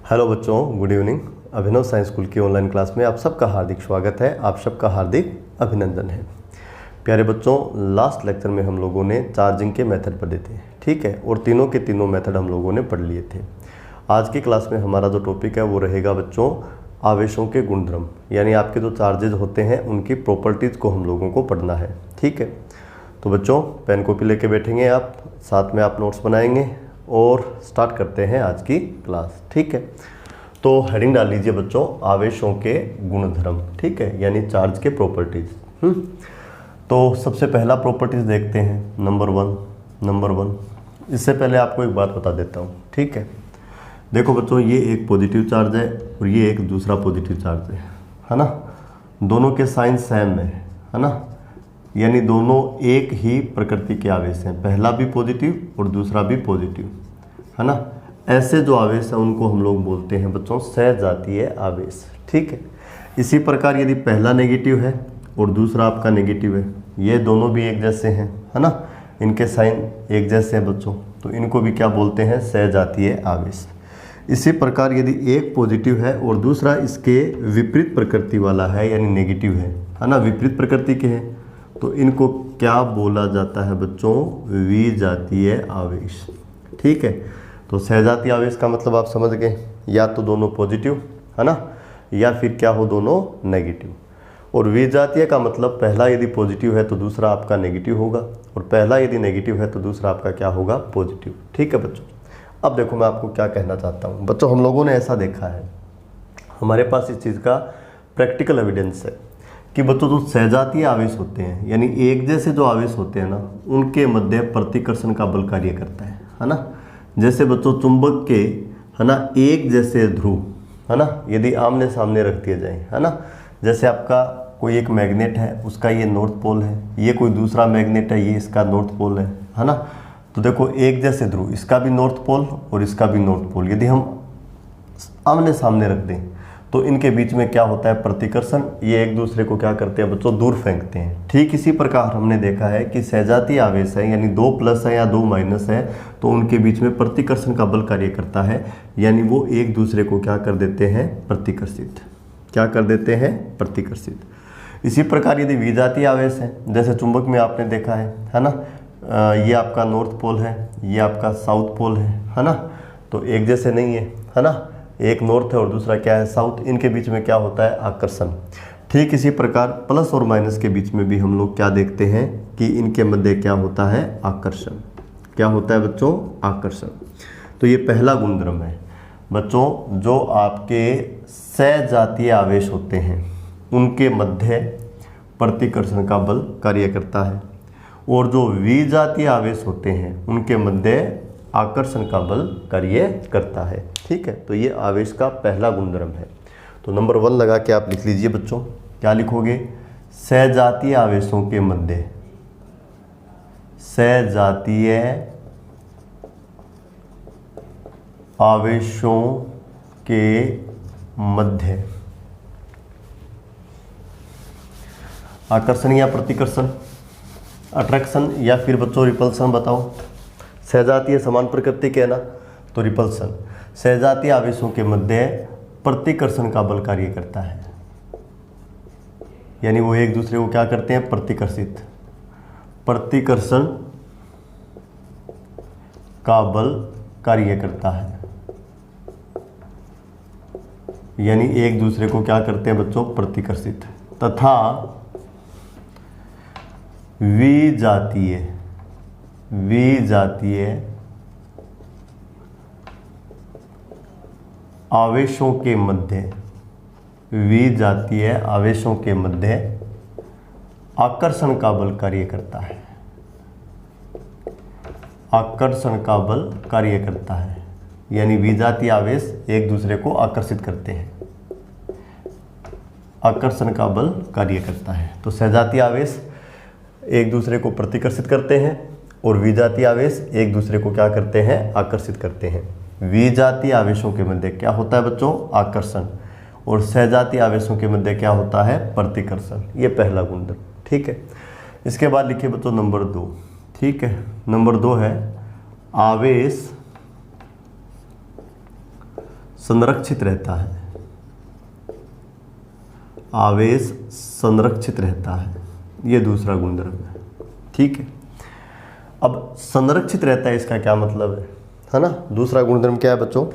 Hello बच्चों, good evening. अभिनव science school की online class में आप सबका हार्दिक स्वागत है, आप सबका हार्दिक अभिनंदन है। प्यारे बच्चों, लास्ट लेक्चर में हम लोगों ने चार्जिंग के मेथड पढ़े थे, ठीक है, और तीनों के तीनों मेथड हम लोगों ने पढ़ लिए थे। आज की क्लास में हमारा जो टॉपिक है वो रहेगा बच्चों आवेशों के गुणधर्म, यानी आपके जो चार्जेज होते हैं उनकी प्रॉपर्टीज़ को हम लोगों को पढ़ना है, ठीक है। तो बच्चों पेन कॉपी लेके बैठेंगे आप, साथ में आप नोट्स बनाएंगे और स्टार्ट करते हैं आज की क्लास, ठीक है। तो हेडिंग डाल लीजिए बच्चों आवेशों के गुणधर्म, ठीक है, यानी चार्ज के प्रॉपर्टीज। तो सबसे पहला प्रॉपर्टीज देखते हैं, नंबर वन। इससे पहले आपको एक बात बता देता हूँ, ठीक है। देखो बच्चों, ये एक पॉजिटिव चार्ज है और ये एक दूसरा पॉजिटिव चार्ज है ना। दोनों के साइन सेम है ना, यानी दोनों एक ही प्रकृति के आवेश हैं, पहला भी पॉजिटिव और दूसरा भी पॉजिटिव, है ना। ऐसे जो आवेश हैं उनको हम लोग बोलते हैं बच्चों सहजातीय आवेश, ठीक है। इसी प्रकार यदि पहला नेगेटिव है और दूसरा आपका नेगेटिव है, ये दोनों भी एक जैसे हैं, है ना, इनके साइन एक जैसे हैं बच्चों, तो इनको भी क्या बोलते हैं, सहजातीय आवेश। इसी प्रकार यदि एक पॉजिटिव है और दूसरा इसके विपरीत प्रकृति वाला है, यानी नेगेटिव है ना, विपरीत प्रकृति के हैं, तो इनको क्या बोला जाता है बच्चों, विजातीय आवेश, ठीक है। तो सहजातीय आवेश का मतलब आप समझ गए, या तो दोनों पॉजिटिव है ना, या फिर क्या हो, दोनों नेगेटिव। और विजातीय का मतलब पहला यदि पॉजिटिव है तो दूसरा आपका नेगेटिव होगा, और पहला यदि नेगेटिव है तो दूसरा आपका क्या होगा, पॉजिटिव, ठीक है बच्चों। अब देखो मैं आपको क्या कहना चाहता हूँ बच्चों, हम लोगों ने ऐसा देखा है, हमारे पास इस चीज़ का प्रैक्टिकल एविडेंस है कि बच्चों जो सहजातीय आवेश होते हैं, यानी एक जैसे जो आवेश होते हैं ना, उनके मध्य प्रतिकर्षण का बल कार्य करता है ना। जैसे बच्चों चुंबक के, है ना, एक जैसे ध्रुव, है ना, यदि आमने सामने रख दिए जाए, है ना, जैसे आपका कोई एक मैग्नेट है, उसका ये नॉर्थ पोल है, ये कोई दूसरा मैग्नेट है, ये इसका नॉर्थ पोल है ना। तो देखो एक जैसे ध्रुव, इसका भी नॉर्थ पोल और इसका भी नॉर्थ पोल, यदि हम आमने सामने रख दें तो इनके बीच में क्या होता है, प्रतिकर्षण, ये एक दूसरे को क्या करते हैं बच्चों, दूर फेंकते हैं। ठीक इसी प्रकार हमने देखा है कि सहजातीय आवेश है, यानी दो प्लस है या दो माइनस है, तो उनके बीच में प्रतिकर्षण का बल कार्य करता है, यानी वो एक दूसरे को क्या कर देते हैं, प्रतिकर्षित, क्या कर देते हैं, प्रतिकर्षित। इसी प्रकार यदि विजातीय आवेश है, जैसे चुंबक में आपने देखा है ना, ये आपका नॉर्थ पोल है, ये आपका साउथ पोल है ना, तो एक जैसे नहीं है ना, एक नॉर्थ है और दूसरा क्या है, साउथ, इनके बीच में क्या होता है, आकर्षण। ठीक इसी प्रकार प्लस और माइनस के बीच में भी हम लोग क्या देखते हैं कि इनके मध्य क्या होता है, आकर्षण, क्या होता है बच्चों, आकर्षण। तो ये पहला गुणधर्म है बच्चों, जो आपके सहजातीय आवेश होते हैं उनके मध्य प्रतिकर्षण का बल कार्य करता है, और जो विजातीय आवेश होते हैं उनके मध्य आकर्षण का बल कार्य करता है, ठीक है। तो ये आवेश का पहला गुणधर्म है। तो नंबर 1 लगा के आप लिख लीजिए बच्चों, क्या लिखोगे, सहजातीय आवेशों के मध्य, सहजातीय आवेशों के मध्य आकर्षण या प्रतिकर्षण, अट्रैक्शन या फिर बच्चों रिपल्सन, बताओ। सहजातीय समान प्रकृति के है ना, तो रिपल्सन। सहजातीय आवेशों के मध्य प्रतिकर्षण का बल कार्य करता है, यानी वो एक दूसरे को क्या करते हैं, प्रतिकर्षित, प्रतिकर्षण का बल कार्य करता है, यानी एक दूसरे को क्या करते हैं बच्चों, प्रतिकर्षित। तथा विजातीय आवेशों के मध्य, विजातीय आवेशों के मध्य आकर्षण का बल कार्य करता है, आकर्षण का बल कार्य करता है, यानी विजातीय आवेश एक दूसरे को आकर्षित करते हैं, आकर्षण का बल कार्य करता है। तो सहजातीय आवेश एक दूसरे को प्रतिकर्षित करते हैं और विजातीय आवेश एक दूसरे को क्या करते हैं, आकर्षित करते हैं। विजातीय आवेशों के मध्य क्या होता है बच्चों, आकर्षण, और सहजातीय आवेशों के मध्य क्या होता है, प्रतिकर्षण। ये पहला गुणधर्म, ठीक है। इसके बाद लिखिए बच्चों नंबर 2, ठीक है। नंबर 2 है आवेश संरक्षित रहता है, आवेश संरक्षित रहता है, ये दूसरा गुणधर्म है। ठीक है, अब संरक्षित रहता है इसका क्या मतलब है ना। दूसरा गुणधर्म क्या है बच्चों,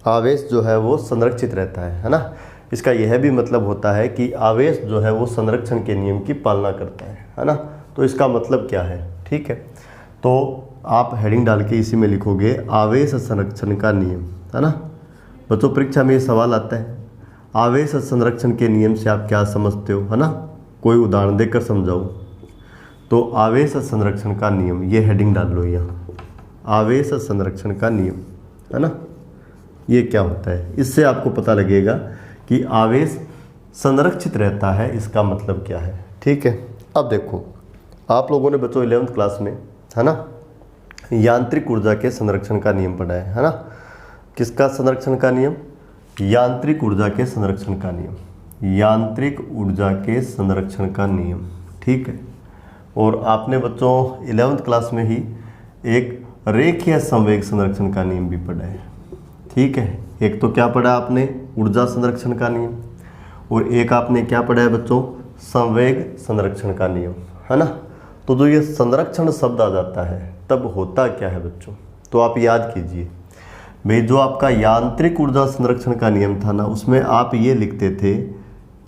आवेश जो है वो संरक्षित रहता है ना। इसका यह भी मतलब होता है कि आवेश जो है वो संरक्षण के नियम की पालना करता है ना। तो इसका मतलब क्या है, ठीक है, तो आप हेडिंग डाल के इसी में लिखोगे आवेश संरक्षण का नियम, है ना। बच्चों परीक्षा में ये सवाल आता है, आवेश संरक्षण के नियम से आप क्या समझते हो, है ना। कोई उदाहरण देकर समझाओ। तो आवेश संरक्षण का नियम, ये हेडिंग डाल लो यहाँ, आवेश संरक्षण का नियम, है ना। ये क्या होता है, इससे आपको पता लगेगा कि आवेश संरक्षित रहता है, इसका मतलब क्या है। ठीक है, अब देखो आप लोगों ने बच्चों 11th क्लास में, है ना, यांत्रिक ऊर्जा के संरक्षण का नियम पढ़ा है ना। किसका संरक्षण का नियम, यांत्रिक ऊर्जा के संरक्षण का नियम, यांत्रिक ऊर्जा के संरक्षण का नियम। ठीक है, और आपने बच्चों 11th क्लास में ही एक रेखीय संवेग संरक्षण का नियम भी पढ़ा है। ठीक है, एक तो क्या पढ़ा आपने, ऊर्जा संरक्षण का नियम, और एक आपने क्या पढ़ा है बच्चों, संवेग संरक्षण का नियम, है ना। तो जो ये संरक्षण शब्द आ जाता है तब होता क्या है बच्चों, तो आप याद कीजिए भाई, जो आपका यांत्रिक ऊर्जा संरक्षण का नियम था ना, उसमें आप ये लिखते थे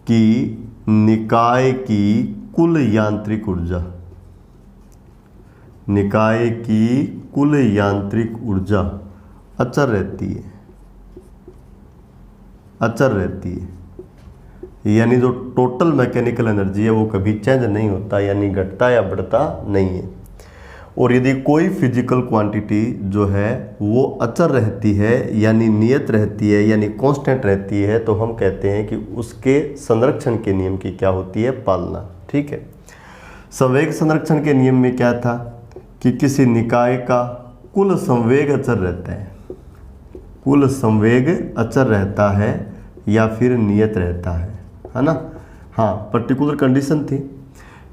कि निकाय की कुल यांत्रिक ऊर्जा, निकाय की कुल यांत्रिक ऊर्जा अचर रहती है, अचर रहती है, यानी जो टोटल मैकेनिकल एनर्जी है वो कभी चेंज नहीं होता, यानी घटता या बढ़ता नहीं है। और यदि कोई फिजिकल क्वांटिटी जो है वो अचर रहती है, यानी नियत रहती है, यानी कांस्टेंट रहती है, तो हम कहते हैं कि उसके संरक्षण के नियम की क्या होती है, पालना। ठीक है, संवेग संरक्षण के नियम में क्या था कि किसी निकाय का कुल संवेग अचर रहता है, कुल संवेग अचर रहता है या फिर नियत रहता है ना। हाँ, पर्टिकुलर कंडीशन थी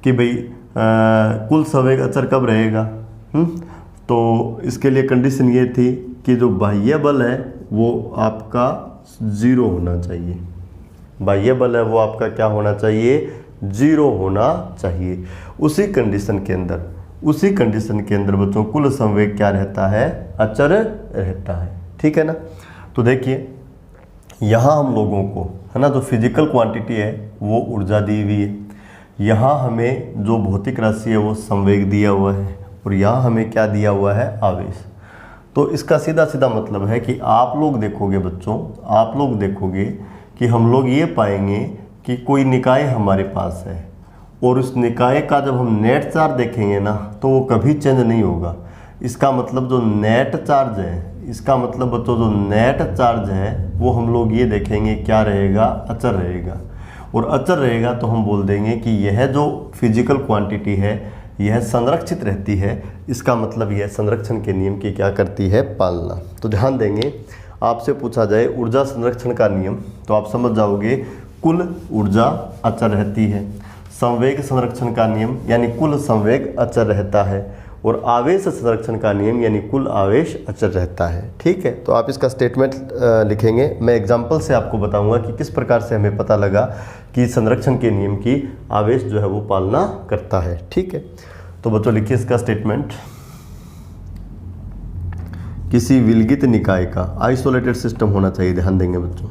कि भाई कुल संवेग अचर कब रहेगा, तो इसके लिए कंडीशन ये थी कि जो बाह्य बल है वो आपका 0 होना चाहिए, बाह्य बल है वो आपका क्या होना चाहिए, 0 होना चाहिए। उसी कंडीशन के अंदर, उसी कंडीशन के अंदर बच्चों कुल संवेग क्या रहता है, अचर रहता है। ठीक है ना। तो देखिए यहाँ हम लोगों को, है ना, जो फिजिकल क्वांटिटी है वो ऊर्जा दी हुई है, यहाँ हमें जो भौतिक राशि है वो संवेग दिया हुआ है, और यहाँ हमें क्या दिया हुआ है, आवेश। तो इसका सीधा सीधा मतलब है कि आप लोग देखोगे बच्चों, आप लोग देखोगे कि हम लोग ये पाएंगे कि कोई निकाय हमारे पास है, और उस निकाय का जब हम नेट चार्ज देखेंगे ना तो वो कभी चेंज नहीं होगा। इसका मतलब जो नेट चार्ज है, इसका मतलब बच्चों जो नेट चार्ज है वो हम लोग ये देखेंगे क्या रहेगा, अचर रहेगा। और अचर रहेगा तो हम बोल देंगे कि यह जो फिजिकल क्वांटिटी है यह संरक्षित रहती है, इसका मतलब यह संरक्षण के नियम की क्या करती है, पालना। तो ध्यान देंगे, आपसे पूछा जाए ऊर्जा संरक्षण का नियम तो आप समझ जाओगे कुल ऊर्जा अचर रहती है, संवेग संरक्षण का नियम यानी कुल संवेग अचर रहता है, और आवेश संरक्षण का नियम यानी कुल आवेश अचर रहता है। ठीक है, तो आप इसका स्टेटमेंट लिखेंगे। मैं एग्जांपल से आपको बताऊंगा कि किस प्रकार से हमें पता लगा कि संरक्षण के नियम की आवेश जो है वो पालना करता है। ठीक है, तो बच्चों लिखिए इसका स्टेटमेंट। किसी विलगित निकाय का, आइसोलेटेड सिस्टम होना चाहिए, ध्यान देंगे बच्चों,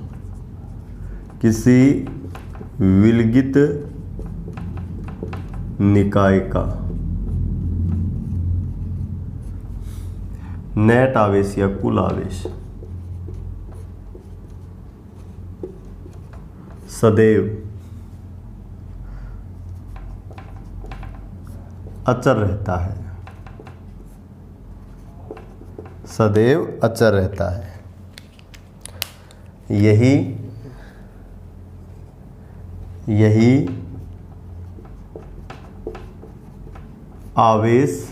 किसी विलगित निकाय का नेट आवेश या कुल आवेश सदैव अचर रहता है, सदैव अचर रहता है। यही आवेश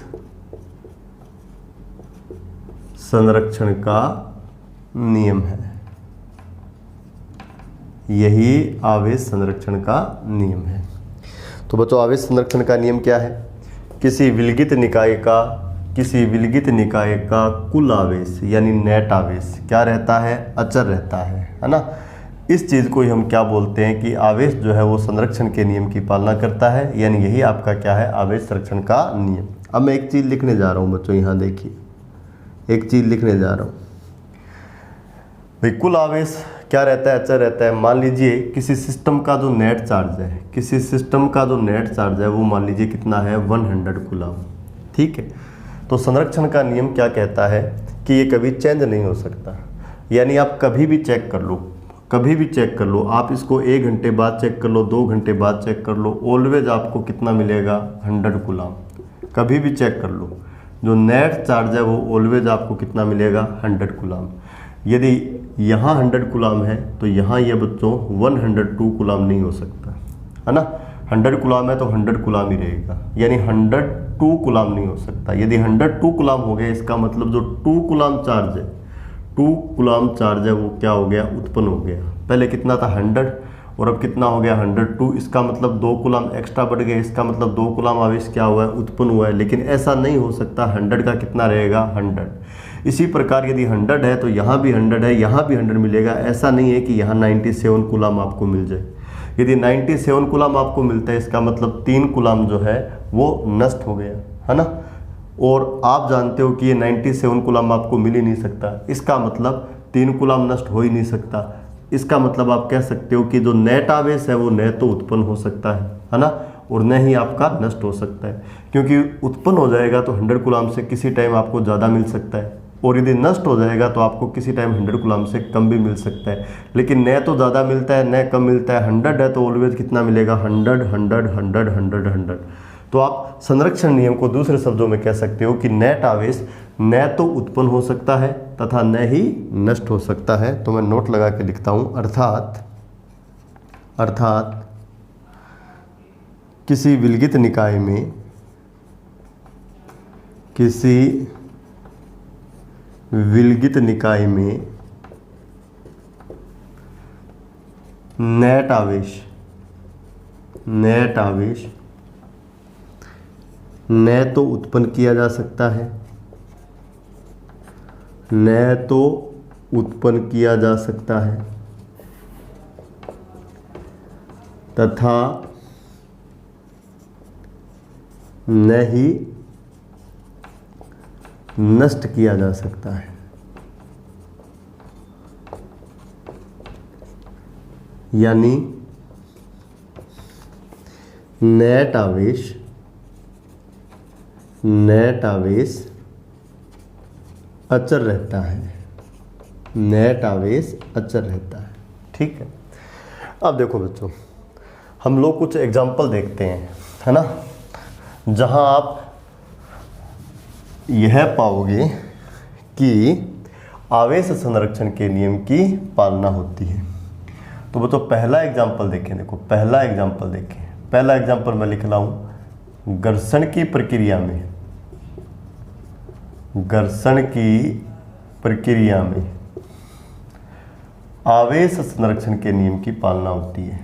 संरक्षण का नियम है, यही आवेश संरक्षण का नियम है। तो बच्चों आवेश संरक्षण का नियम क्या है, किसी विलगित निकाय का किसी विलगित निकाय का कुल आवेश यानी नेट आवेश क्या रहता है, अचर रहता है ना। इस चीज़ को ही हम क्या बोलते हैं कि आवेश जो है वो संरक्षण के नियम की पालना करता है, यानी यही आपका क्या है, आवेश संरक्षण का नियम। अब मैं एक चीज़ लिखने जा रहा हूँ बच्चों, यहाँ देखिए एक चीज़ लिखने जा रहा हूँ भाई। कुल आवेश क्या रहता है, अचर रहता है। मान लीजिए किसी सिस्टम का जो नेट चार्ज है, किसी सिस्टम का जो नेट चार्ज है वो मान लीजिए कितना है, 100 कूलम। ठीक है, तो संरक्षण का नियम क्या कहता है कि ये कभी चेंज नहीं हो सकता, यानी आप कभी भी चेक कर लो, कभी भी चेक कर लो, आप इसको 1 घंटे बाद चेक कर लो, 2 घंटे बाद चेक कर लो, ऑलवेज आपको कितना मिलेगा, 100 कूलम। कभी भी चेक कर लो, जो नेट चार्ज है वो ऑलवेज आपको कितना मिलेगा, 100 कूलम। यदि यहाँ 100 कूलम है तो यहाँ ये बच्चों 102 कूलम नहीं हो सकता, है ना। 100 कूलम है तो 100 कूलम ही रहेगा, यानी 102 कूलम नहीं हो सकता। यदि 102 कूलम हो गया, इसका मतलब जो 2 कूलम चार्ज है, 2 कूलम चार्ज है वो क्या हो गया, उत्पन्न हो गया। पहले कितना था, 100, और अब कितना हो गया, 102। इसका मतलब 2 कूलम एक्स्ट्रा बढ़ गए, इसका मतलब 2 कूलम आवेश क्या हुआ है, उत्पन्न हुआ है। लेकिन ऐसा नहीं हो सकता, 100 का कितना रहेगा, 100। इसी प्रकार यदि 100 है तो यहाँ भी 100 है, यहाँ भी 100 मिलेगा। ऐसा नहीं है कि यहाँ 97 कूलम आपको मिल जाए। यदि 97 कूलम आपको मिलता है, इसका मतलब 3 कूलम जो है वो नष्ट हो गया, है ना। और आप जानते हो कि ये 97 कूलम आपको मिल ही नहीं सकता, इसका मतलब 3 कूलम नष्ट हो ही नहीं सकता। इसका मतलब आप कह सकते हो कि जो नेट आवेश है वो न तो उत्पन्न हो सकता है ना, और न ही आपका नष्ट हो सकता है। क्योंकि उत्पन्न हो जाएगा तो 100 कूलम से किसी टाइम आपको ज़्यादा मिल सकता है, और यदि नष्ट हो जाएगा तो आपको किसी टाइम 100 कूलम से कम भी मिल सकता है। लेकिन न तो ज़्यादा मिलता है न कम मिलता है। 100 है तो ऑलवेज कितना मिलेगा, 100 100 100 100 100। तो आप संरक्षण नियम को दूसरे शब्दों में कह सकते हो कि नेट आवेश न तो उत्पन्न हो सकता है तथा न ही नष्ट हो सकता है। तो मैं नोट लगा के लिखता हूँ, अर्थात किसी विलगित निकाय में, किसी विलगित निकाय में नेट आवेश न तो उत्पन्न किया जा सकता है, न तो उत्पन्न किया जा सकता है तथा न ही नष्ट किया जा सकता है। यानी नेट आवेश अचर रहता है, नेट आवेश अचर रहता है। ठीक है, अब देखो बच्चों, हम लोग कुछ एग्जाम्पल देखते हैं, है ना, जहां आप यह पाओगे कि आवेश संरक्षण के नियम की पालना होती है। तो बच्चों पहला एग्जाम्पल देखें, देखो पहला एग्जाम्पल देखें। पहला एग्जाम्पल मैं लिख रहा हूं, घर्षण की प्रक्रिया में आवेश संरक्षण के नियम की पालना होती है।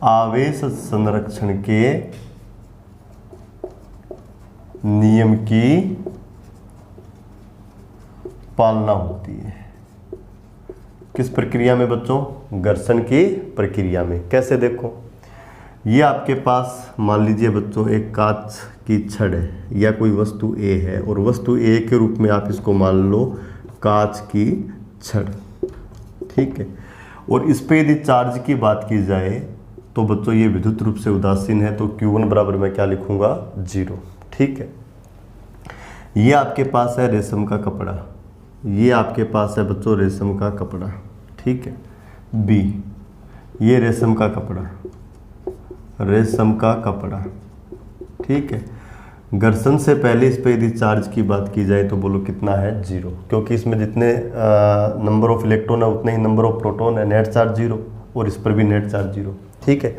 आवेश संरक्षण के नियम की पालना होती है। किस प्रक्रिया में बच्चों, घर्षण की प्रक्रिया में। कैसे, देखो ये आपके पास मान लीजिए बच्चों एक कांच की छड़ है या कोई वस्तु ए है, और वस्तु ए के रूप में आप इसको मान लो कांच की छड़। ठीक है, और इस पे यदि चार्ज की बात की जाए तो बच्चों ये विद्युत रूप से उदासीन है, तो Q1 बराबर मैं क्या लिखूंगा, 0। ठीक है, ये आपके पास है रेशम का कपड़ा, ये आपके पास है बच्चों रेशम का कपड़ा। ठीक है, बी ये रेशम का कपड़ा। ठीक है, घर्षण से पहले इस पे यदि चार्ज की बात की जाए तो बोलो कितना है, 0, क्योंकि इसमें जितने नंबर ऑफ इलेक्ट्रॉन है उतने ही नंबर ऑफ प्रोटॉन है। नेट चार्ज 0 और इस पर भी नेट चार्ज 0। ठीक है,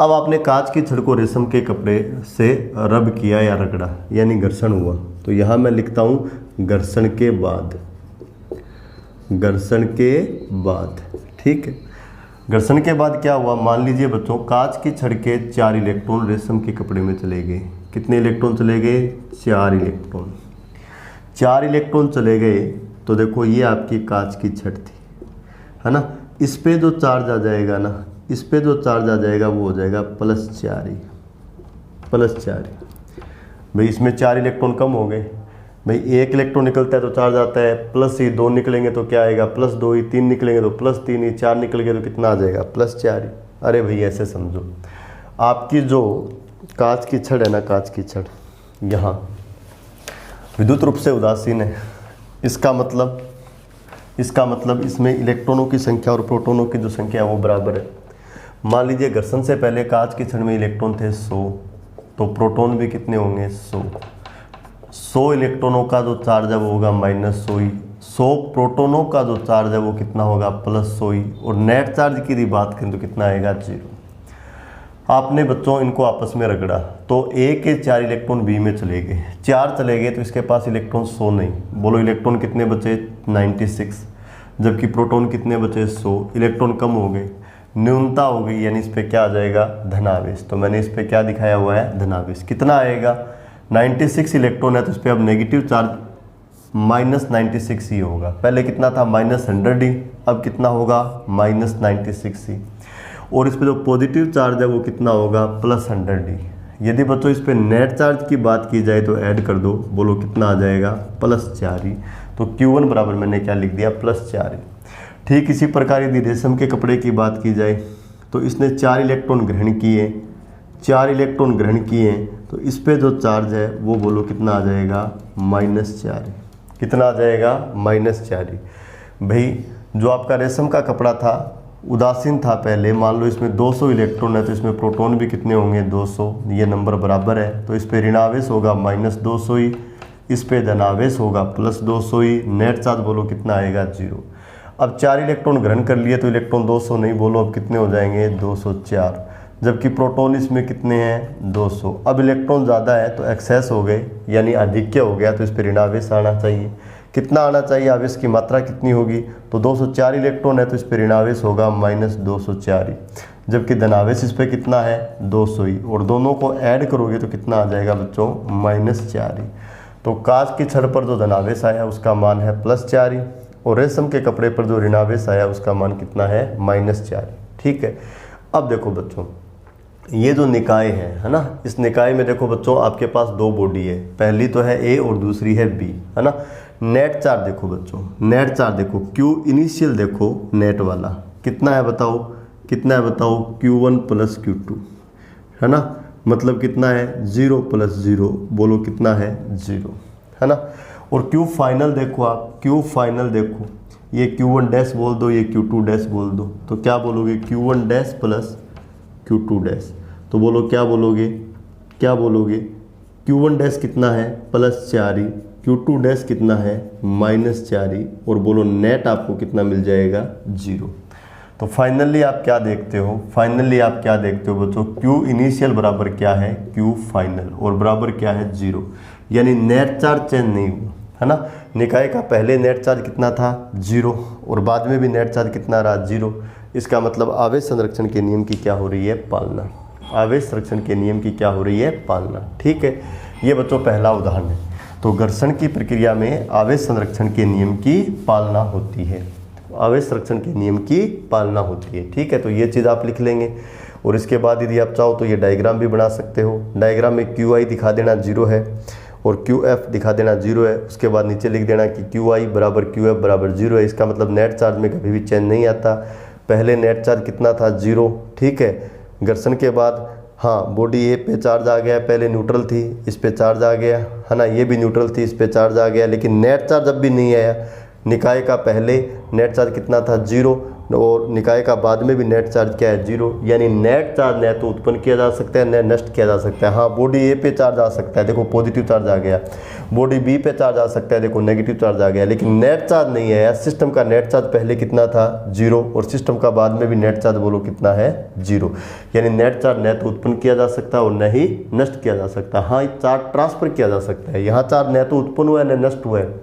अब आपने कांच की छड़ को रेशम के कपड़े से रब किया या रगड़ा, यानी घर्षण हुआ, तो यहाँ मैं लिखता हूँ घर्षण के बाद। ठीक है, घर्षण के बाद क्या हुआ, मान लीजिए बच्चों कांच की छड़ के 4 इलेक्ट्रॉन रेशम के कपड़े में चले गए। कितने इलेक्ट्रॉन चले गए, 4 इलेक्ट्रॉन। 4 इलेक्ट्रॉन चले गए तो देखो ये आपकी कांच की छड़ थी, है ना। इस पे जो चार्ज आ जाएगा ना, इस पे जो चार्ज आ जाएगा वो हो जाएगा +4 ही, +4 ही। भाई इसमें 4 इलेक्ट्रॉन कम हो गए, भाई 1 इलेक्ट्रॉन निकलता है तो चार्ज आता है प्लस ही, 2 निकलेंगे तो क्या आएगा +2 ही, 3 निकलेंगे तो +3 ही, 4 निकल गए तो कितना आ जाएगा +4 ही। अरे भाई ऐसे समझो, आपकी जो कांच की छड़ है ना, कांच की छड़ यहाँ विद्युत रूप से उदासीन है। इसका मतलब इसमें इलेक्ट्रॉनों की संख्या और प्रोटॉनों की जो संख्या है वो बराबर है। मान लीजिए घर्षण से पहले कांच की छड़ में इलेक्ट्रॉन थे 100, तो प्रोटॉन भी कितने होंगे 100 इलेक्ट्रॉनों का जो चार्ज है वो होगा -100 ही, 100 प्रोटॉनों का जो चार्ज है वो कितना होगा +100 ही, और नेट चार्ज की यदि बात करें तो कितना आएगा 0। आपने बच्चों इनको आपस में रगड़ा तो A के 4 इलेक्ट्रॉन B में चले गए, 4 चले गए तो इसके पास इलेक्ट्रॉन 100 नहीं, बोलो इलेक्ट्रॉन कितने बचे 96, जबकि प्रोटॉन कितने बचे 100, इलेक्ट्रॉन कम हो गए, न्यूनता हो गई, यानी इस पे क्या आ जाएगा धनावेश। तो मैंने इस पे क्या दिखाया हुआ है धनावेश। कितना आएगा 96 इलेक्ट्रॉन है तो इस पर अब नेगेटिव चार्ज -96 ही होगा। पहले कितना था -100 ही, अब कितना होगा -96 ही, और इस पे जो पॉजिटिव चार्ज है वो कितना होगा +100 ही। यदि बच्चों इस पे नेट चार्ज की बात की जाए तो ऐड कर दो, बोलो कितना आ जाएगा +4 ही। तो Q1 बराबर मैंने क्या लिख दिया +4 ही। ठीक इसी प्रकार यदि रेशम के कपड़े की बात की जाए तो इसने 4 इलेक्ट्रॉन ग्रहण किए, 4 इलेक्ट्रॉन ग्रहण किए, तो इस पे जो चार्ज है वो बोलो कितना आ जाएगा -4 ही। कितना आ जाएगा -4 ही। भाई जो आपका रेशम का कपड़ा था उदासीन था पहले, मान लो इसमें 200 इलेक्ट्रॉन है तो इसमें प्रोटॉन भी कितने होंगे 200, ये नंबर बराबर है, तो इस पे ऋणावेश होगा -200 ही, इस पे धनावेश होगा +200 ही, नेट चार्ज बोलो कितना आएगा 0। अब 4 इलेक्ट्रॉन ग्रहण कर लिए तो इलेक्ट्रॉन 200 नहीं, बोलो अब कितने हो जाएंगे 204, जबकि प्रोटॉन इसमें कितने हैं 200। अब इलेक्ट्रॉन ज़्यादा है तो एक्सेस हो गए, यानी आधिक्य हो गया, तो इस पर ऋणावेश आना चाहिए। कितना आना चाहिए, आवेश की मात्रा कितनी होगी, तो 204 इलेक्ट्रॉन है तो इस पर ऋणावेश होगा -204 ही, जबकि धनावेश इस पर कितना है 200 ही, और दोनों को ऐड करोगे तो कितना आ जाएगा बच्चों -4 ही। तो कांच की छड़ पर जो धनावेश आया उसका मान है +4 ही, और रेशम के कपड़े पर जो ऋणावेश आया उसका मान कितना है -4 ही। ठीक है। अब देखो बच्चों ये जो निकाय है ना, इस निकाय में देखो बच्चों आपके पास 2 बॉडी है, पहली तो है A और दूसरी है B, है ना। नेट चार्ज देखो बच्चों, नेट चार्ज देखो, Q इनिशियल देखो नेट वाला कितना है बताओ, कितना है बताओ Q1 + Q2, है ना, मतलब कितना है 0 + 0, बोलो कितना है 0, है ना। और Q फाइनल देखो आप, Q फाइनल देखो, ये Q1 डैश बोल दो, ये Q2 डैश बोल दो, तो क्या बोलोगे Q1 डैश + Q2 डैश, तो बोलो क्या बोलोगे, क्या बोलोगे Q1 डैश कितना है +4 ही, Q2 डैश कितना है -4 ही, और बोलो नेट आपको कितना मिल जाएगा 0। तो फाइनली आप क्या देखते हो, फाइनली आप क्या देखते हो बच्चों, Q इनिशियल बराबर क्या है Q फाइनल, और बराबर क्या है 0, यानी नेट चार्ज चेंज नहीं हुआ, है ना। निकाय का पहले नेट चार्ज कितना था 0, और बाद में भी नेट चार्ज कितना रहा 0। इसका मतलब आवेश संरक्षण के नियम की क्या हो रही है पालना, आवेश संरक्षण के नियम की क्या हो रही है पालना। ठीक है, ये बच्चों पहला उदाहरण है। तो घर्षण की प्रक्रिया में आवेश संरक्षण के नियम की पालना होती है, आवेश संरक्षण के नियम की पालना होती है। ठीक है, तो ये चीज़ आप लिख लेंगे, और इसके बाद यदि आप चाहो तो ये डायग्राम भी बना सकते हो। डायग्राम में QI दिखा देना 0 है और QF दिखा देना 0 है, उसके बाद नीचे लिख देना कि QI = QF = 0 है। इसका मतलब नेट चार्ज में कभी भी चेंज नहीं आता, पहले नेट चार्ज कितना था 0। ठीक है, घर्षण के बाद हाँ बॉडी A पे चार्ज आ गया, पहले न्यूट्रल थी, इस पे चार्ज आ गया, है ना, ये भी न्यूट्रल थी, इस पे चार्ज आ गया, लेकिन नेट चार्ज अब भी नहीं आया। निकाय का पहले नेट चार्ज कितना था 0, और निकाय का बाद में भी नेट चार्ज क्या है 0, यानी नेट चार्ज न तो उत्पन्न किया जा सकता है न नष्ट किया जा सकता है। हाँ बॉडी A पे चार्ज आ सकता है, देखो पॉजिटिव चार्ज आ गया, बॉडी B पे चार्ज आ सकता है, देखो नेगेटिव चार्ज आ गया, लेकिन नेट चार्ज नहीं आया। सिस्टम का नेट चार्ज पहले कितना था 0, और सिस्टम का बाद में भी नेट चार्ज बोलो कितना है 0, यानी नेट चार्ज न तो उत्पन्न किया जा सकता और न ही नष्ट किया जा सकता। हाँ चार्ज ट्रांसफर किया जा सकता है, यहाँ चार्ज न तो उत्पन्न हुआ है न नष्ट हुआ है।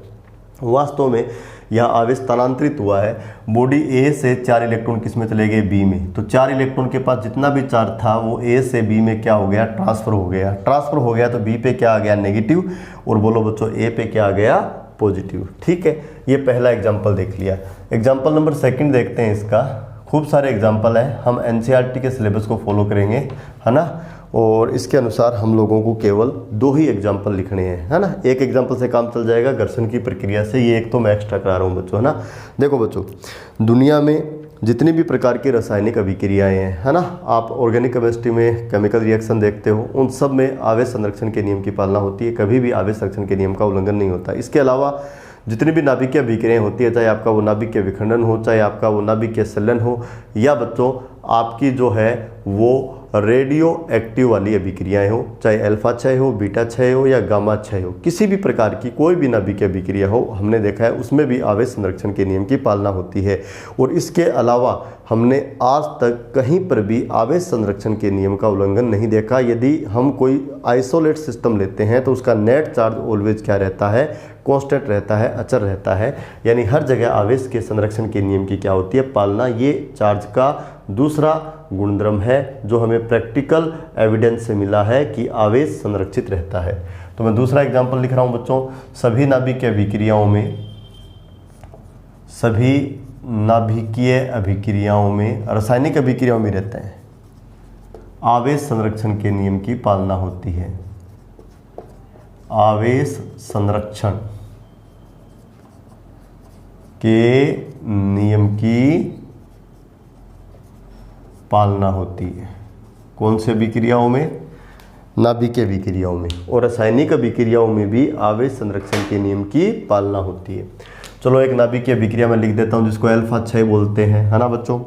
वास्तव में यहाँ आवेश स्थानांतरित हुआ है। बॉडी ए से 4 इलेक्ट्रॉन किस में चले गए, बी में। तो 4 इलेक्ट्रॉन के पास जितना भी चार्ज था वो ए से बी में क्या हो गया, ट्रांसफर हो गया। ट्रांसफर हो गया तो बी पे क्या आ गया, नेगेटिव, और बोलो बच्चों ए पे क्या आ गया, पॉजिटिव। ठीक है, ये पहला एग्जाम्पल देख लिया। एग्जाम्पल नंबर 2 देखते हैं। इसका खूब सारे एग्जाम्पल हैं, हम एनसीईआरटी के सिलेबस को फॉलो करेंगे, है ना, और इसके अनुसार हम लोगों को केवल 2 ही एग्जाम्पल लिखने हैं, है ना। एक एग्जाम्पल से काम चल जाएगा घर्षण की प्रक्रिया से, ये एक तो मैं एक्स्ट्रा करा रहा हूँ बच्चों, है ना। देखो बच्चों, दुनिया में जितनी भी प्रकार की रासायनिक अभिक्रियाएं हैं, है ना, आप ऑर्गेनिक केमिस्ट्री में केमिकल रिएक्शन देखते हो, उन सब में आवेश संरक्षण के नियम की पालना होती है। कभी भी आवेश संरक्षण के नियम का उल्लंघन नहीं होता। इसके अलावा जितनी भी नाभिकीय अभिक्रियाएं होती है, चाहे आपका वो नाभिकीय विखंडन हो, चाहे आपका वो नाभिकीय संलयन हो, या बच्चों आपकी जो है वो रेडियो एक्टिव वाली अभिक्रियाएं हो, चाहे अल्फा क्षय हो, बीटा क्षय हो या गामा क्षय हो, किसी भी प्रकार की कोई भी नाभिकीय अभिक्रिया हो, हमने देखा है उसमें भी आवेश संरक्षण के नियम की पालना होती है। और इसके अलावा हमने आज तक कहीं पर भी आवेश संरक्षण के नियम का उल्लंघन नहीं देखा। यदि हम कोई आइसोलेट सिस्टम लेते हैं तो उसका नेट चार्ज ऑलवेज क्या रहता है, कांस्टेंट रहता है, अचर रहता है। यानी हर जगह आवेश के संरक्षण के नियम की क्या होती है, पालना। ये चार्ज का दूसरा गुणधर्म है जो हमें प्रैक्टिकल एविडेंस से मिला है कि आवेश संरक्षित रहता है। तो मैं दूसरा एग्जांपल लिख रहा हूं बच्चों। सभी नाभिकीय अभिक्रियाओं में रासायनिक अभिक्रियाओं में रहते हैं, आवेश संरक्षण के नियम की पालना होती है। आवेश संरक्षण के नियम की पालना होती है। कौन से अभिक्रियाओं में, नाभिकीय अभिक्रियाओं में। और रासायनिक अभिक्रियाओं में भी आवेश संरक्षण के नियम की पालना होती है। चलो एक नाभिकीय अभिक्रिया में लिख देता हूं जिसको अल्फा क्षय बोलते हैं, है ना बच्चों।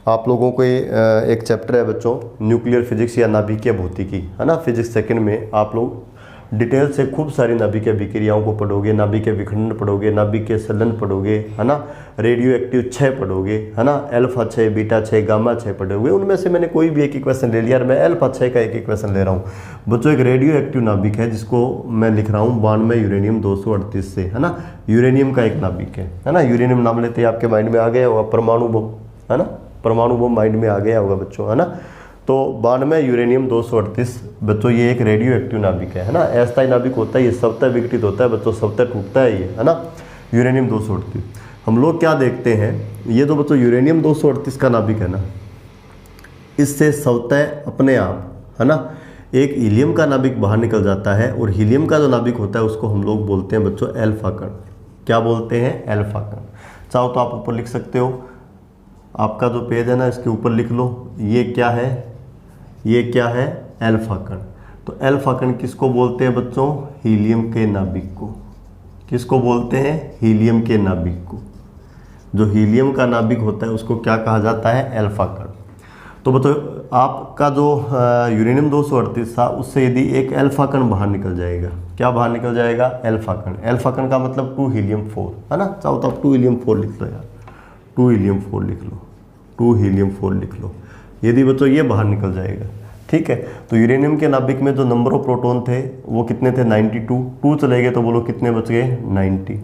आप लोगों को एक चैप्टर है बच्चों न्यूक्लियर फिजिक्स या नाभिकीय भौतिकी, है ना, फिजिक्स सेकंड में आप लोग डिटेल से खूब सारी नाभिकीय अभिक्रियाओं को पढ़ोगे, नाभिकीय विखंडन पढ़ोगे, नाभिकीय संलयन पढ़ोगे, है ना, रेडियो एक्टिव क्षय पढ़ोगे, है ना, अल्फा क्षय, बीटा क्षय, गामा क्षय पढ़ोगे। उनमें से मैंने कोई भी एक इक्वेशन ले लिया, मैं अल्फा क्षय का एक इक्वेशन ले रहा हूँ बच्चों। एक रेडियो एक्टिव नाभिक है जिसको मैं लिख रहा हूँ 92 यूरेनियम 238 से, है ना। यूरेनियम का एक नाभिक है ना। यूरेनियम नाम लेते ही आपके माइंड में आ गया होगा परमाणु बम, है ना, परमाणु बम माइंड में आ गया होगा बच्चों, है ना। तो 92 यूरेनियम 238 बच्चों ये एक रेडियो एक्टिव नाभिक है ना। अस्थायी नाभिक होता है ये, स्वतः विघटित होता है बच्चों, स्वतः टूटता है ये, है ना। यूरेनियम 238 हम लोग क्या देखते हैं, ये जो बच्चों यूरेनियम 238 का नाभिक है ना, इससे स्वतः अपने आप, है ना, एक हीलियम का नाभिक बाहर निकल जाता है। और हीलियम का जो नाभिक होता है उसको हम लोग बोलते हैं बच्चों अल्फा कण। क्या बोलते हैं, अल्फा कण। चाहो तो आप ऊपर लिख सकते हो, आपका जो पेज है ना इसके ऊपर लिख लो, ये क्या है, ये क्या है, अल्फा कण। तो अल्फा कण किसको बोलते हैं बच्चों, हीलियम के नाभिक को। किसको बोलते हैं, हीलियम के नाभिक को। जो हीलियम का नाभिक होता है उसको क्या कहा जाता है, अल्फा कण। तो बच्चों आपका जो यूरेनियम 238 था उससे यदि एक अल्फा कण बाहर निकल जाएगा, क्या बाहर निकल जाएगा, अल्फा कण। अल्फा कण का मतलब 2 हीलियम 4, है ना। चाहो तो आप 2 हीलियम 4 लिख लो यार, 2 हीलियम 4 लिख लो, 2 हीलियम 4 लिख लो। यदि बच्चों ये बाहर निकल जाएगा, ठीक है। तो यूरेनियम के नाभिक में जो नंबर ऑफ प्रोटॉन थे वो कितने थे, 92। 2 चले गए तो बोलो कितने बच गए, 90।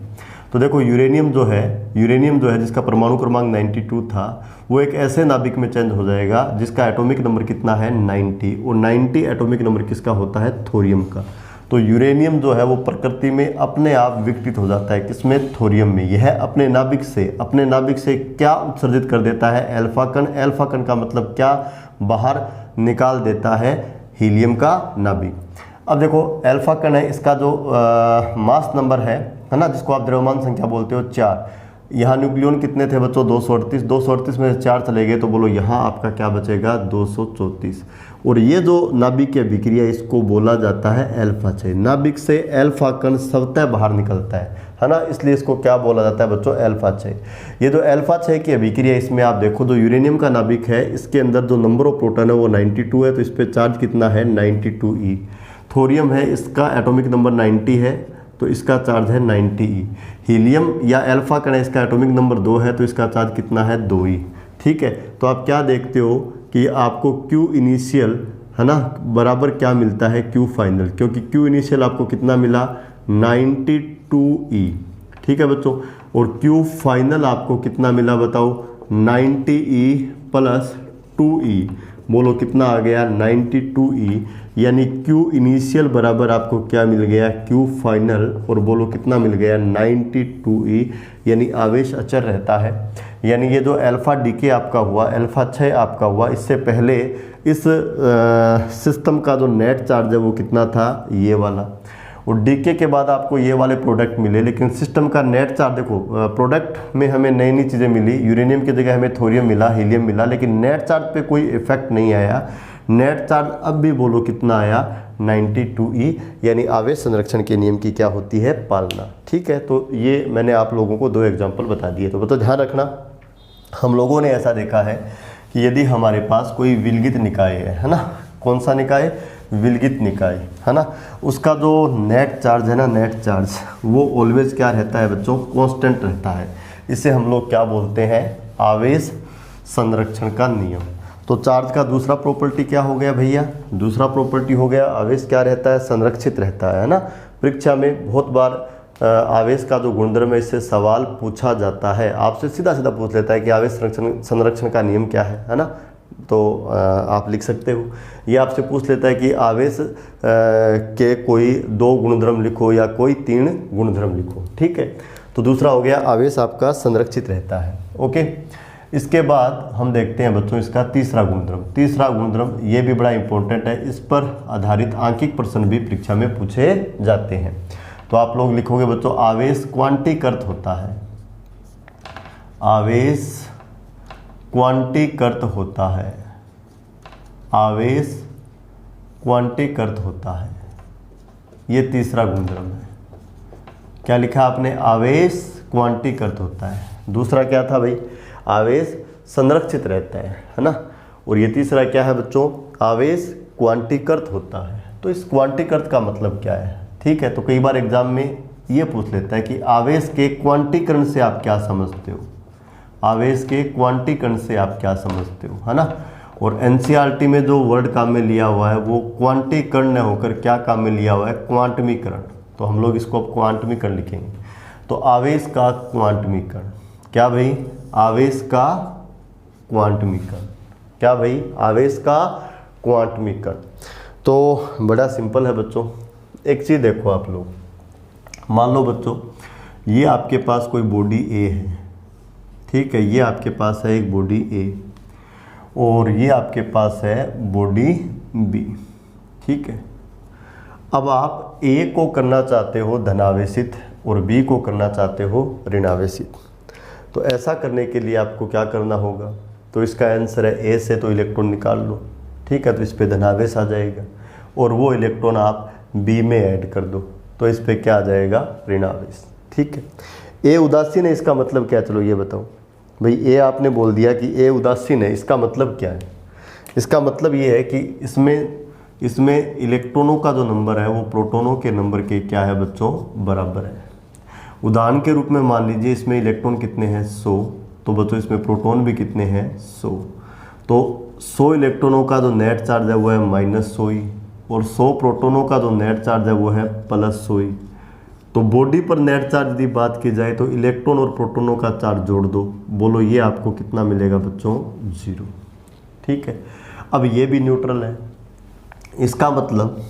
तो देखो यूरेनियम जो है जिसका परमाणु क्रमांक 92 था, वो एक ऐसे नाभिक में चेंज हो जाएगा जिसका एटॉमिक नंबर कितना है, 90। और 90 एटॉमिक नंबर किसका होता है, थोरियम का। तो यूरेनियम जो है वो प्रकृति में अपने आप विघटित हो जाता है, किसमें, थोरियम में। यह अपने नाभिक से क्या उत्सर्जित कर देता है, अल्फा कण। अल्फा कण का मतलब क्या, बाहर निकाल देता है हीलियम का नाभिक। अब देखो अल्फा कण है, इसका जो मास नंबर है ना, जिसको आप द्रव्यमान संख्या बोलते हो, 4। यहाँ न्यूक्लियन कितने थे बच्चों, 238 में से 4 चले गए तो बोलो यहाँ आपका क्या बचेगा, 234। और ये जो नाभिकीय अभिक्रिया इसको बोला जाता है अल्फा क्षय। नाभिक से अल्फा कण स्वतः बाहर निकलता है ना, इसलिए इसको क्या बोला जाता है बच्चों, अल्फा क्षय। ये जो अल्फा क्षय की अभिक्रिया, इसमें आप देखो जो यूरेनियम का नाभिक है इसके अंदर जो नंबर ऑफ प्रोटॉन है वो 92 है, तो इस पर चार्ज कितना है, 92e। थोरियम है, इसका एटॉमिक नंबर 90 है तो इसका चार्ज है 90e। हीलियम या अल्फा कण है, इसका एटॉमिक नंबर 2 है तो इसका चार्ज कितना है, 2e। ठीक है, तो आप क्या देखते हो कि आपको Q इनिशियल, है ना, बराबर क्या मिलता है, Q फाइनल। क्योंकि Q इनिशियल आपको कितना मिला, 92e। ठीक है बच्चों, और Q फाइनल आपको कितना मिला बताओ, 90E प्लस 2E। बोलो कितना आ गया, 92E। यानी Q इनिशियल बराबर आपको क्या मिल गया, Q फाइनल, और बोलो कितना मिल गया, 92E। यानी आवेश अचर रहता है। यानी ये जो अल्फा डीके आपका हुआ, अल्फा क्षय आपका हुआ, इससे पहले इस सिस्टम का जो नेट चार्ज है वो कितना था, ये वाला, और डीके के बाद आपको ये वाले प्रोडक्ट मिले। लेकिन सिस्टम का नेट चार्ज देखो, प्रोडक्ट में हमें नई नई चीज़ें मिली, यूरेनियम की जगह हमें थोरियम मिला, हीलियम मिला, लेकिन नेट चार्ज पे कोई इफेक्ट नहीं आया। नेट चार्ज अब भी बोलो कितना आया, 92E। यानी आवेश संरक्षण के नियम की क्या होती है, पालना। ठीक है, तो ये मैंने आप लोगों को 2 एग्जाम्पल बता दिए। तो बताओ, ध्यान रखना, हम लोगों ने ऐसा देखा है कि यदि हमारे पास कोई विलगित निकाय है ना, कौन सा निकाय, विलगित निकाय है ना, उसका जो नेट चार्ज है ना, नेट चार्ज वो ऑलवेज क्या रहता है बच्चों, कांस्टेंट रहता है। इसे हम लोग क्या बोलते हैं, आवेश संरक्षण का नियम। तो चार्ज का दूसरा प्रॉपर्टी क्या हो गया भैया, दूसरा प्रॉपर्टी हो गया आवेश क्या रहता है, संरक्षित रहता है ना। परीक्षा में बहुत बार आवेश का जो गुणधर्म है इससे सवाल पूछा जाता है, आपसे सीधा सीधा पूछ लेता है कि आवेश संरक्षण का नियम क्या है ना। तो आप लिख सकते हो। ये आपसे पूछ लेता है कि आवेश के कोई 2 गुणधर्म लिखो या कोई 3 गुणधर्म लिखो। ठीक है, तो दूसरा हो गया आवेश आपका संरक्षित रहता है। ओके, इसके बाद हम देखते हैं बच्चों इसका तीसरा गुणधर्म। तीसरा गुणधर्म ये भी बड़ा इंपॉर्टेंट है, इस पर आधारित आंकिक प्रश्न भी परीक्षा में पूछे जाते हैं। तो आप लोग लिखोगे बच्चों, आवेश क्वांटीकृत होता है, आवेश क्वांटीकृत होता है, आवेश क्वांटीकृत होता है। ये तीसरा गुणधर्म है। क्या लिखा आपने, आवेश क्वांटीकृत होता है। दूसरा क्या था भाई, आवेश संरक्षित रहता है ना। और ये तीसरा क्या है बच्चों, आवेश क्वांटीकृत होता है। तो इस क्वांटीकृत का मतलब क्या है, ठीक है। तो कई बार एग्जाम में ये पूछ लेता है कि आवेश के क्वांटीकरण से आप क्या समझते हो, आवेश के क्वांटीकरण से आप क्या समझते हो, है ना। और एनसीईआरटी में जो वर्ड काम में लिया हुआ है वो क्वांटीकरण न होकर क्या काम में लिया हुआ है, क्वांटमीकरण। तो हम लोग इसको अब क्वांटमीकरण लिखेंगे। तो आवेश का क्वांटमीकरण, क्या भाई, आवेश का क्वांटमीकरण, क्या भाई, आवेश का क्वांटमीकरण। तो बड़ा सिंपल है बच्चों। एक चीज़ देखो आप लोग, मान लो बच्चों ये आपके पास कोई बॉडी ए है, ठीक है, ये आपके पास है एक बॉडी ए और ये आपके पास है बॉडी बी, ठीक है। अब आप ए को करना चाहते हो धनावेशित और बी को करना चाहते हो ऋणावेशित। तो ऐसा करने के लिए आपको क्या करना होगा, तो इसका आंसर है ए से तो इलेक्ट्रॉन निकाल लो, ठीक है। तो इस पे धनावेश आ जाएगा और वो इलेक्ट्रॉन आप बी में ऐड कर दो, तो इस पे क्या आ जाएगा, ऋणावेश, ठीक है। ए उदासीन है, इसका मतलब क्या, चलो ये बताओ भाई। ए आपने बोल दिया कि ए उदासीन है, इसका मतलब क्या है, इसका मतलब ये है कि इसमें इलेक्ट्रॉनों का जो नंबर है वो प्रोटॉनों के नंबर के क्या है बच्चों, बराबर है। उदाहरण के रूप में मान लीजिए इसमें इलेक्ट्रॉन कितने हैं, 100, तो बच्चों इसमें प्रोटॉन भी कितने हैं, 100। तो 100 इलेक्ट्रॉनों का जो नेट चार्ज है वो है -100 ही, और 100 प्रोटॉनों का जो नेट चार्ज है वो है +100 ही। तो बॉडी पर नेट चार्ज की बात की जाए तो इलेक्ट्रॉन और प्रोटॉनों का चार्ज जोड़ दो, बोलो ये आपको कितना मिलेगा बच्चों, 0, ठीक है। अब ये भी न्यूट्रल है, इसका मतलब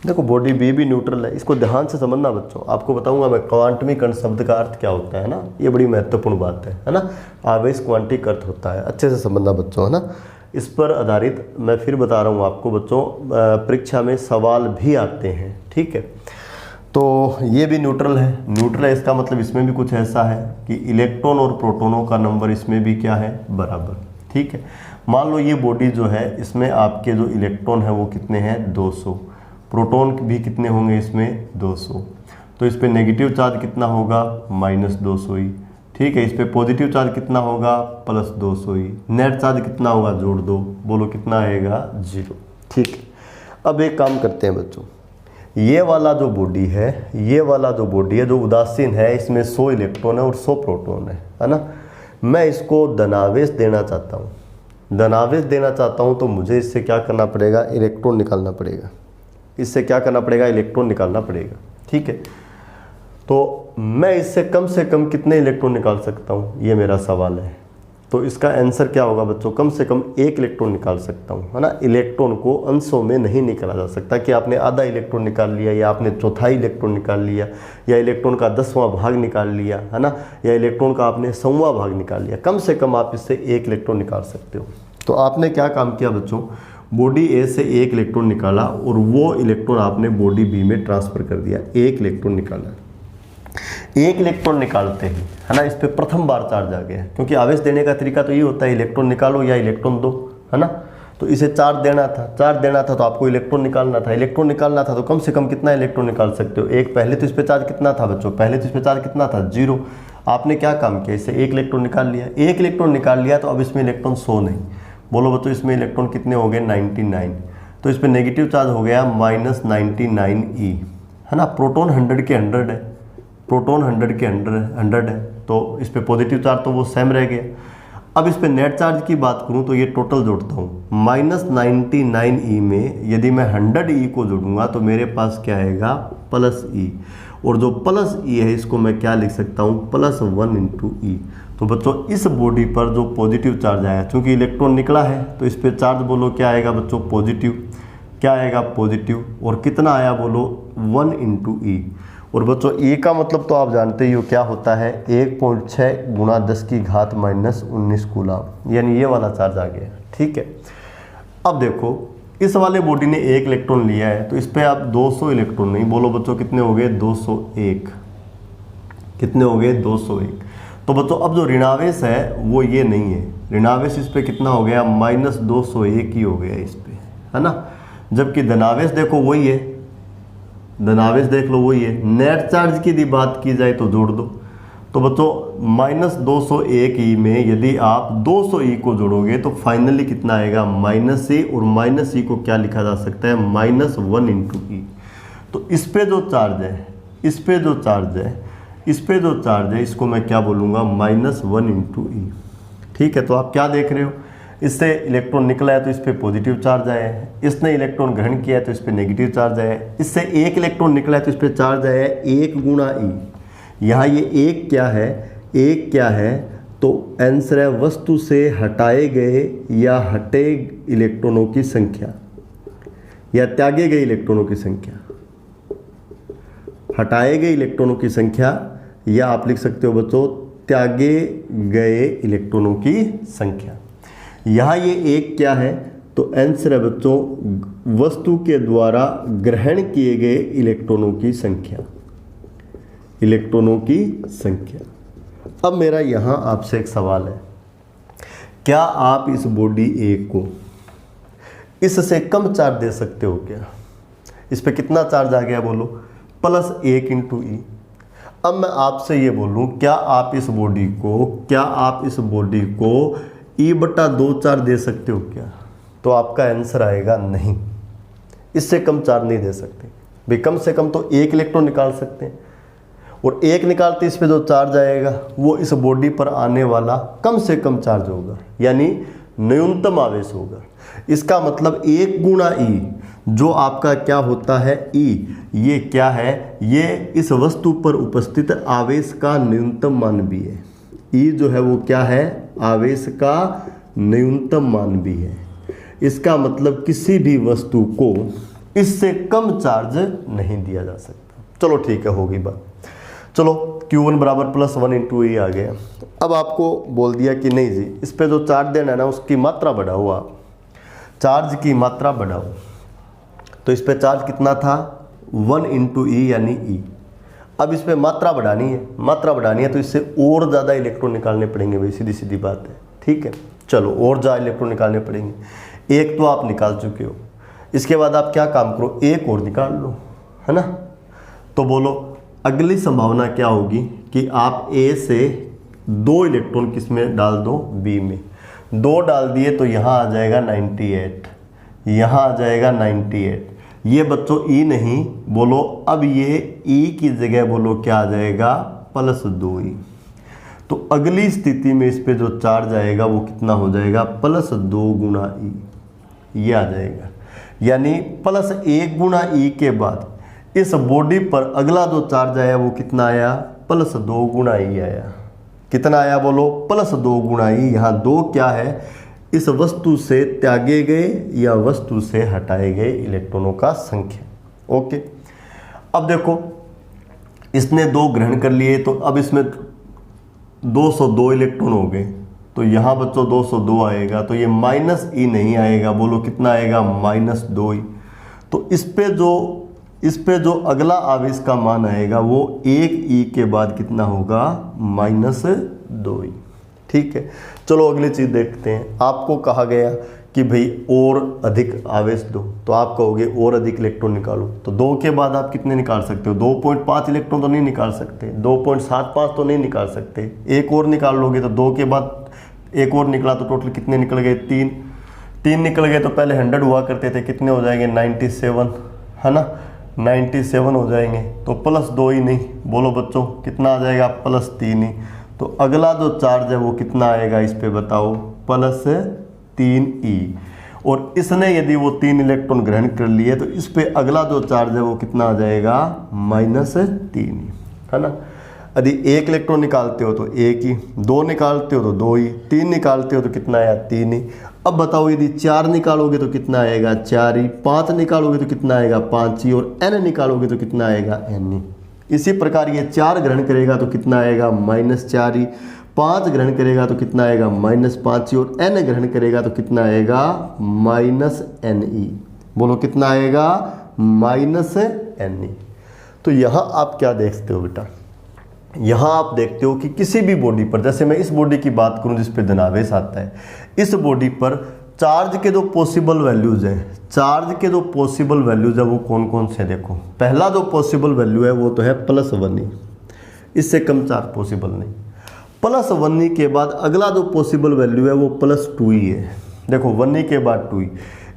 देखो बॉडी बी भी न्यूट्रल है, इसको ध्यान से समझना बच्चों। आपको बताऊंगा मैं क्वांटमीकरण शब्द का अर्थ क्या होता है ना, ये बड़ी महत्वपूर्ण बात है ना। आवेश क्वांटीकृत होता है, अच्छे से समझना बच्चों, है ना। इस पर आधारित मैं फिर बता रहा हूँ आपको बच्चों, परीक्षा में सवाल भी आते हैं, ठीक है। तो ये भी न्यूट्रल है, न्यूट्रल है इसका मतलब इसमें भी कुछ ऐसा है कि इलेक्ट्रॉन और प्रोटॉनों का नंबर इसमें भी क्या है, बराबर, ठीक है। मान लो ये बॉडी जो है इसमें आपके जो इलेक्ट्रॉन है वो कितने हैं, 200, प्रोटॉन भी कितने होंगे इसमें, 200। तो इस पर नेगेटिव चार्ज कितना होगा, -200 ही, ठीक है। इस पर पॉजिटिव चार्ज कितना होगा, +200 ही। नेट चार्ज कितना होगा, जोड़ दो, बोलो कितना आएगा, 0, ठीक है। अब एक काम करते हैं बच्चों, ये वाला जो बॉडी है, ये वाला जो बॉडी है जो उदासीन है, इसमें 100 इलेक्ट्रॉन है और 100 प्रोटॉन है ना। मैं इसको धनावेश देना चाहता हूँ, धनावेश देना चाहता हूँ, तो मुझे इससे क्या करना पड़ेगा, इलेक्ट्रॉन निकालना पड़ेगा। इससे क्या करना पड़ेगा, इलेक्ट्रॉन निकालना पड़ेगा, ठीक है। तो मैं इससे कम कितने इलेक्ट्रॉन निकाल सकता हूँ, ये मेरा सवाल है। तो इसका आंसर क्या होगा बच्चों, कम से कम 1 इलेक्ट्रॉन निकाल सकता हूँ, है ना। इलेक्ट्रॉन को अंशों में नहीं निकाला जा सकता कि आपने आधा इलेक्ट्रॉन निकाल लिया या आपने चौथाई इलेक्ट्रॉन निकाल लिया या इलेक्ट्रॉन का 10वां भाग निकाल लिया, है ना, या इलेक्ट्रॉन का आपने 100वां भाग निकाल लिया। कम से कम आप इससे 1 इलेक्ट्रॉन निकाल सकते हो। तो आपने क्या काम किया बच्चों, बॉडी ए से 1 इलेक्ट्रॉन निकाला और वो इलेक्ट्रॉन आपने बॉडी बी में ट्रांसफ़र कर दिया। 1 इलेक्ट्रॉन निकाला, 1 इलेक्ट्रॉन निकालते ही, है ना, इस पे प्रथम बार चार्ज आ गया, क्योंकि आवेश देने का तरीका तो ये होता है इलेक्ट्रॉन निकालो या इलेक्ट्रॉन दो, है ना। तो इसे चार्ज देना था तो आपको इलेक्ट्रॉन निकालना था। तो कम से कम कितना इलेक्ट्रॉन निकाल सकते हो, 1। पहले तो इस पे चार्ज कितना था बच्चों, पहले तो इस पे चार्ज कितना था, 0। आपने क्या काम किया, इससे 1 इलेक्ट्रॉन निकाल लिया। 1 इलेक्ट्रॉन निकाल लिया तो अब इसमें इलेक्ट्रॉन 100 नहीं, बोलो बच्चों इसमें इलेक्ट्रॉन कितने हो गए, 99। तो इस पर नेगेटिव चार्ज हो गया -99e, है ना। प्रोटॉन 100 के 100 है, प्रोटॉन 100 के 100 है, तो इस पर पॉजिटिव चार्ज तो वो सेम रह गया। अब इस पे नेट चार्ज की बात करूं तो ये टोटल जोड़ता हूँ, -99e में यदि मैं 100e को जोड़ूंगा तो मेरे पास क्या आएगा, +e। और जो +e है इसको मैं क्या लिख सकता हूँ, +1 × e। तो बच्चों इस बॉडी पर जो पॉजिटिव चार्ज आया, चूंकि इलेक्ट्रॉन निकला है तो इस पर चार्ज बोलो क्या आएगा बच्चों, पॉजिटिव। क्या आएगा, पॉजिटिव। और कितना आया बोलो, 1 × e। और बच्चों e का मतलब तो आप जानते ही हो क्या होता है, 1.6 × 10⁻⁻19 कूलम, यानी ये वाला चार्ज आ गया। ठीक है। अब देखो इस वाले बॉडी ने 1 इलेक्ट्रॉन लिया है तो इस पर आप 200 इलेक्ट्रॉन नहीं, बोलो बच्चों कितने हो गए, 201। कितने हो गए, 201। तो बच्चों अब जो ऋणावेश है वो ये नहीं है, ऋणावेश इस पे कितना हो गया, -201 ही हो गया इस पे, है ना। जबकि धनावेश देखो वही है, धनावेश देख लो वही है। नेट चार्ज की यदि बात की जाए तो जोड़ दो, तो बच्चों -201e में यदि आप 200e को जोड़ोगे तो फाइनली कितना आएगा, -e। और -e को क्या लिखा जा सकता है, -1 × e। तो इस पे जो चार्ज है, इस पे जो चार्ज है, इस पे जो चार्ज है, इसको मैं क्या बोलूँगा, -1 × e। ठीक है। तो आप क्या देख रहे हो, इससे इलेक्ट्रॉन निकला है तो इस पे पॉजिटिव चार्ज आया है, इसने इलेक्ट्रॉन ग्रहण किया है तो इस पे नेगेटिव चार्ज आया है, इससे 1 इलेक्ट्रॉन निकला है तो इस पे चार्ज आया है 1 × e। यहाँ ये 1 क्या है, 1 क्या है, तो आंसर है वस्तु से हटाए गए या हटे इलेक्ट्रॉनों की संख्या या त्यागे गए इलेक्ट्रॉनों की संख्या। हटाए गए इलेक्ट्रॉनों की संख्या, या आप लिख सकते हो बच्चों त्यागे गए इलेक्ट्रॉनों की संख्या। यहाँ ये 1 क्या है, तो आंसर है बच्चों वस्तु के द्वारा ग्रहण किए गए इलेक्ट्रॉनों की संख्या, इलेक्ट्रॉनों की संख्या। अब मेरा यहाँ आपसे एक सवाल है, क्या आप इस बॉडी ए को इससे कम चार्ज दे सकते हो क्या? इस पे कितना चार्ज आ गया बोलो, +1 × e। अब मैं आपसे ये बोलूँ, क्या आप इस बॉडी को E/2 चार्ज दे सकते हो क्या? तो आपका आंसर आएगा नहीं, इससे कम चार्ज नहीं दे सकते भाई। कम से कम तो 1 इलेक्ट्रॉन निकाल सकते हैं, और 1 निकालते इस पे जो चार्ज आएगा वो इस बॉडी पर आने वाला कम से कम चार्ज होगा, यानी न्यूनतम आवेश होगा। इसका मतलब 1 × e जो आपका क्या होता है, E, ये क्या है, ये इस वस्तु पर उपस्थित आवेश का न्यूनतम मान भी है। E जो है वो क्या है, आवेश का न्यूनतम मान भी है। इसका मतलब किसी भी वस्तु को इससे कम चार्ज नहीं दिया जा सकता। चलो ठीक है, होगी बात। चलो Q1 = +1 × e आ गया। अब आपको बोल दिया कि नहीं जी, इस पे जो चार्ज देना है ना उसकी मात्रा बढ़ाओ, आप चार्ज की मात्रा बढ़ाओ। तो इस पे चार्ज कितना था, 1 × e यानी E। अब इस पे मात्रा बढ़ानी है तो इससे और ज़्यादा इलेक्ट्रॉन निकालने पड़ेंगे भाई, सीधी सीधी बात है। ठीक है, चलो और ज़्यादा इलेक्ट्रॉन निकालने पड़ेंगे। 1 तो आप निकाल चुके हो, इसके बाद आप क्या काम करो, 1 और निकाल लो, है ना। तो बोलो अगली संभावना क्या होगी कि आप A से 2 इलेक्ट्रॉन किस में डाल दो, B में। 2 डाल दिए तो यहाँ आ जाएगा 98, यहाँ आ जाएगा 98। ये बच्चों E नहीं, बोलो अब ये E की जगह बोलो क्या आ जाएगा, +2e। तो अगली स्थिति में इस पे जो चार्ज आएगा वो कितना हो जाएगा, +2 × e, ये आ जाएगा। यानी +1 × e के बाद इस बॉडी पर अगला जो चार्ज आया वो कितना आया, +2 गुणा ई आया। कितना आया बोलो, +2 गुणा ई। यहाँ 2 क्या है, इस वस्तु से त्यागे गए या वस्तु से हटाए गए इलेक्ट्रॉनों का संख्या। ओके, अब देखो इसने 2 ग्रहण कर लिए, तो अब इसमें 202 इलेक्ट्रॉन हो गए, तो यहाँ बच्चों 202 आएगा, तो ये -e नहीं आएगा। बोलो कितना आएगा, -2e। तो इस पे जो अगला आवेश का मान आएगा वो 1e के बाद कितना होगा, -2e। ठीक है, चलो अगली चीज देखते हैं। आपको कहा गया कि भाई और अधिक आवेश दो, तो आप कहोगे और अधिक इलेक्ट्रॉन निकालो। तो 2 के बाद आप कितने निकाल सकते हो, 2.5 इलेक्ट्रॉन तो नहीं निकाल सकते, 2.75 तो नहीं निकाल सकते, एक और निकाल लोगे तो 2 के बाद एक और निकला तो टोटल कितने निकल गए, 3 निकल गए। तो पहले 100 हुआ करते थे, कितने हो जाएंगे, 97, है ना, 97 हो जाएंगे। तो +2 ही नहीं, बोलो बच्चों कितना आ जाएगा, +3 ही। तो अगला जो चार्ज है वो कितना आएगा, इस पे बताओ, +3e। और इसने यदि वो 3 इलेक्ट्रॉन ग्रहण कर लिए तो इस पे अगला जो चार्ज है वो कितना आ जाएगा, -3e, है ना। यदि 1 इलेक्ट्रॉन निकालते हो तो 1 ही, 2 निकालते हो तो 2 ही, 3 निकालते हो तो कितना आया, 3 ही। अब बताओ यदि 4 निकालोगे तो कितना आएगा, 4 ही, 5 निकालोगे तो कितना आएगा, 5 ही, और n निकालोगे तो कितना आएगा, n ही। इसी प्रकार ये 4 ग्रहण करेगा तो कितना आएगा, -4 ही, 5 ग्रहण करेगा तो कितना आएगा, -5 ही, और n ग्रहण करेगा तो कितना आएगा, -ne। बोलो कितना आएगा, -ne। तो यहाँ आप क्या देखते हो बेटा, यहाँ आप देखते हो कि किसी भी बॉडी पर, जैसे मैं इस बॉडी की बात करूं जिस पे धनावेश आता है, इस बॉडी पर चार्ज के जो पॉसिबल वैल्यूज हैं, चार्ज के जो पॉसिबल वैल्यूज है वो कौन कौन से, देखो पहला जो पॉसिबल वैल्यू है वो तो है +1 ही, इससे कम चार्ज पॉसिबल नहीं। +1 ही के बाद अगला जो पॉसिबल वैल्यू है वो +2 ही है। देखो 1 ही के बाद 2 ही,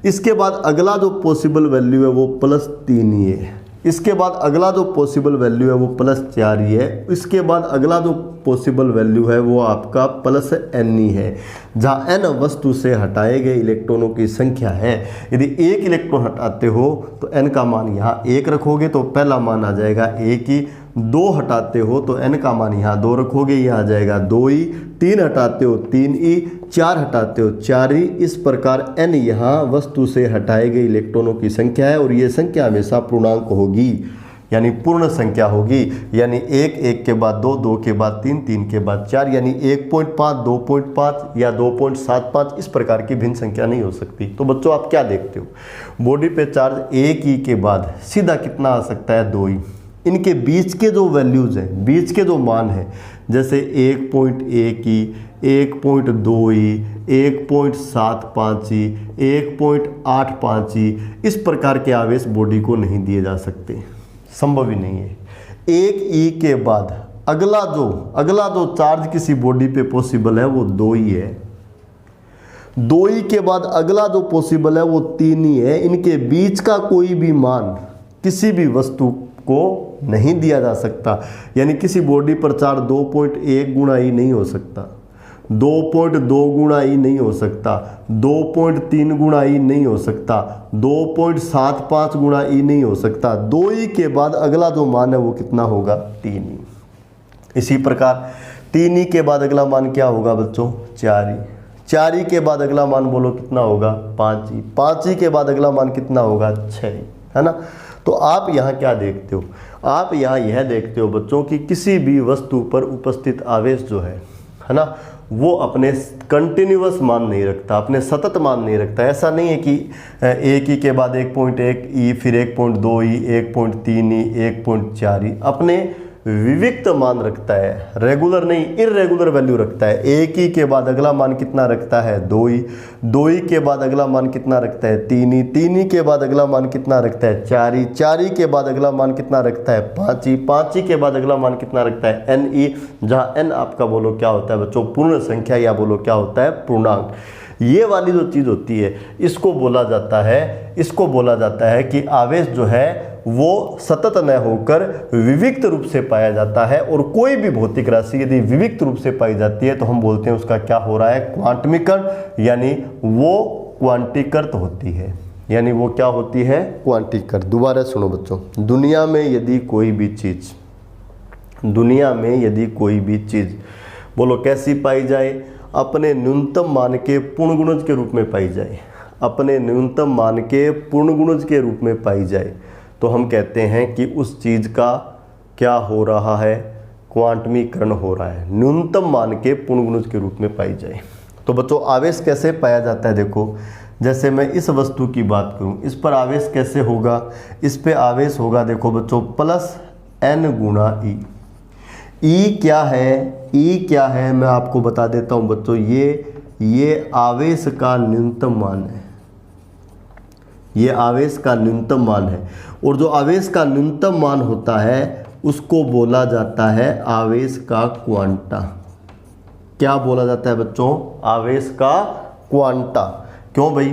इसके बाद अगला जो पॉसिबल वैल्यू है वो +3 ही है, इसके बाद अगला जो पॉसिबल वैल्यू है वो +4 ही है, इसके बाद अगला जो पॉसिबल वैल्यू है वो आपका +n ही है, जहाँ n वस्तु से हटाए गए इलेक्ट्रॉनों की संख्या है। यदि 1 इलेक्ट्रॉन हटाते हो तो n का मान यहाँ 1 रखोगे तो पहला मान आ जाएगा 1 ही, 2 हटाते हो तो n का मान यहाँ 2 रखोगे, यह आ जाएगा 2 ही, 3 हटाते हो 3 ही, 4 हटाते हो 4 ही। इस प्रकार n यहाँ वस्तु से हटाए गए इलेक्ट्रॉनों की संख्या है, और ये संख्या हमेशा पूर्णांक होगी, यानी पूर्ण संख्या होगी। यानी 1 1 के बाद 2 2 के बाद 3 3 के बाद 4, यानी 1.5 2.5 या 2.75, इस प्रकार की भिन्न संख्या नहीं हो सकती। तो बच्चों आप क्या देखते हो, बॉडी पे चार्ज 1 ही के बाद सीधा कितना आ सकता है, 2 ही। इनके बीच के जो वैल्यूज हैं, बीच के जो मान हैं, जैसे 1.1 ही, 1.2 ही, 1.75 ही, 1.85 ही, इस प्रकार के आवेश बॉडी को नहीं दिए जा सकते, संभव ही नहीं है। 1 ई के बाद अगला जो चार्ज किसी बॉडी पे पॉसिबल है वो 2 ही है, 2 ई के बाद अगला जो पॉसिबल है वो 3 ही है। इनके बीच का कोई भी मान किसी भी वस्तु को नहीं दिया जा सकता, यानी किसी बॉडी पर चार्ज 2.1 गुणा ई नहीं हो सकता, 2.2 गुणा ई नहीं हो सकता, 2.3 गुणा ई नहीं हो सकता, 2.75 गुणा ई नहीं हो सकता। 2 ई के बाद अगला जो मान है वो कितना होगा, 3 ई। इसी प्रकार 3 ई के बाद अगला मान क्या होगा बच्चों, 4 ई। 4 ई के बाद अगला मान बोलो कितना होगा, 5 ई। 5 ई के बाद अगला मान कितना होगा, 6 ई, है ना। तो आप यहाँ क्या देखते हो, आप यहाँ यह देखते हो बच्चों कि किसी भी वस्तु पर उपस्थित आवेश जो है ना, वो अपने कंटिन्यूअस मान नहीं रखता, अपने सतत मान नहीं रखता। ऐसा नहीं है कि 1 ई के बाद 1.1 ई, फिर 1.2 ई, 1.3 ई, 1.4 ई, अपने विविक्त मान रखता है, रेगुलर नहीं, इर्रेगुलर वैल्यू रखता है। 1 ई के बाद अगला मान कितना रखता है, 2 ई। 2 ई के बाद अगला मान कितना रखता है, 3 ई। 3 ई के बाद अगला मान कितना रखता है, 4 ई। 4 ई के बाद अगला मान कितना रखता है, 5 ई। 5 ई के बाद अगला मान कितना रखता है, एन ई, जहाँ एन आपका बोलो क्या होता है बच्चों, पूर्ण संख्या, या बोलो क्या होता है, पूर्णांक। ये वाली जो चीज़ होती है इसको बोला जाता है कि आवेश जो है वो सतत न होकर विविक्त रूप से पाया जाता है। और कोई भी भौतिक राशि यदि विविक्त रूप से पाई जाती है तो हम बोलते हैं उसका क्या हो रहा है, क्वांटमीकरण, यानी वो क्वांटीकृत होती है। यानी वो क्या होती है, क्वांटिकरण। दोबारा सुनो बच्चों, दुनिया में यदि कोई भी चीज़ बोलो कैसी पाई जाए, अपने न्यूनतम मान के पूर्ण गुणज के रूप में पाई जाए, अपने न्यूनतम मान के पूर्ण गुणज के रूप में पाई जाए, तो हम कहते हैं कि उस चीज़ का क्या हो रहा है, क्वांटमीकरण हो रहा है। न्यूनतम मान के पूर्ण गुणज के रूप में पाई जाए। तो बच्चों आवेश कैसे पाया जाता है, देखो जैसे मैं इस वस्तु की बात करूं, इस पर आवेश कैसे होगा, इस पे आवेश होगा देखो बच्चों प्लस n गुणा ई। ई क्या है मैं आपको बता देता हूं बच्चों, ये आवेश का न्यूनतम मान है, ये आवेश का न्यूनतम मान है। और जो आवेश का न्यूनतम मान होता है उसको बोला जाता है आवेश का क्वांटा। क्या बोला जाता है बच्चों, आवेश का क्वांटा। क्यों भाई,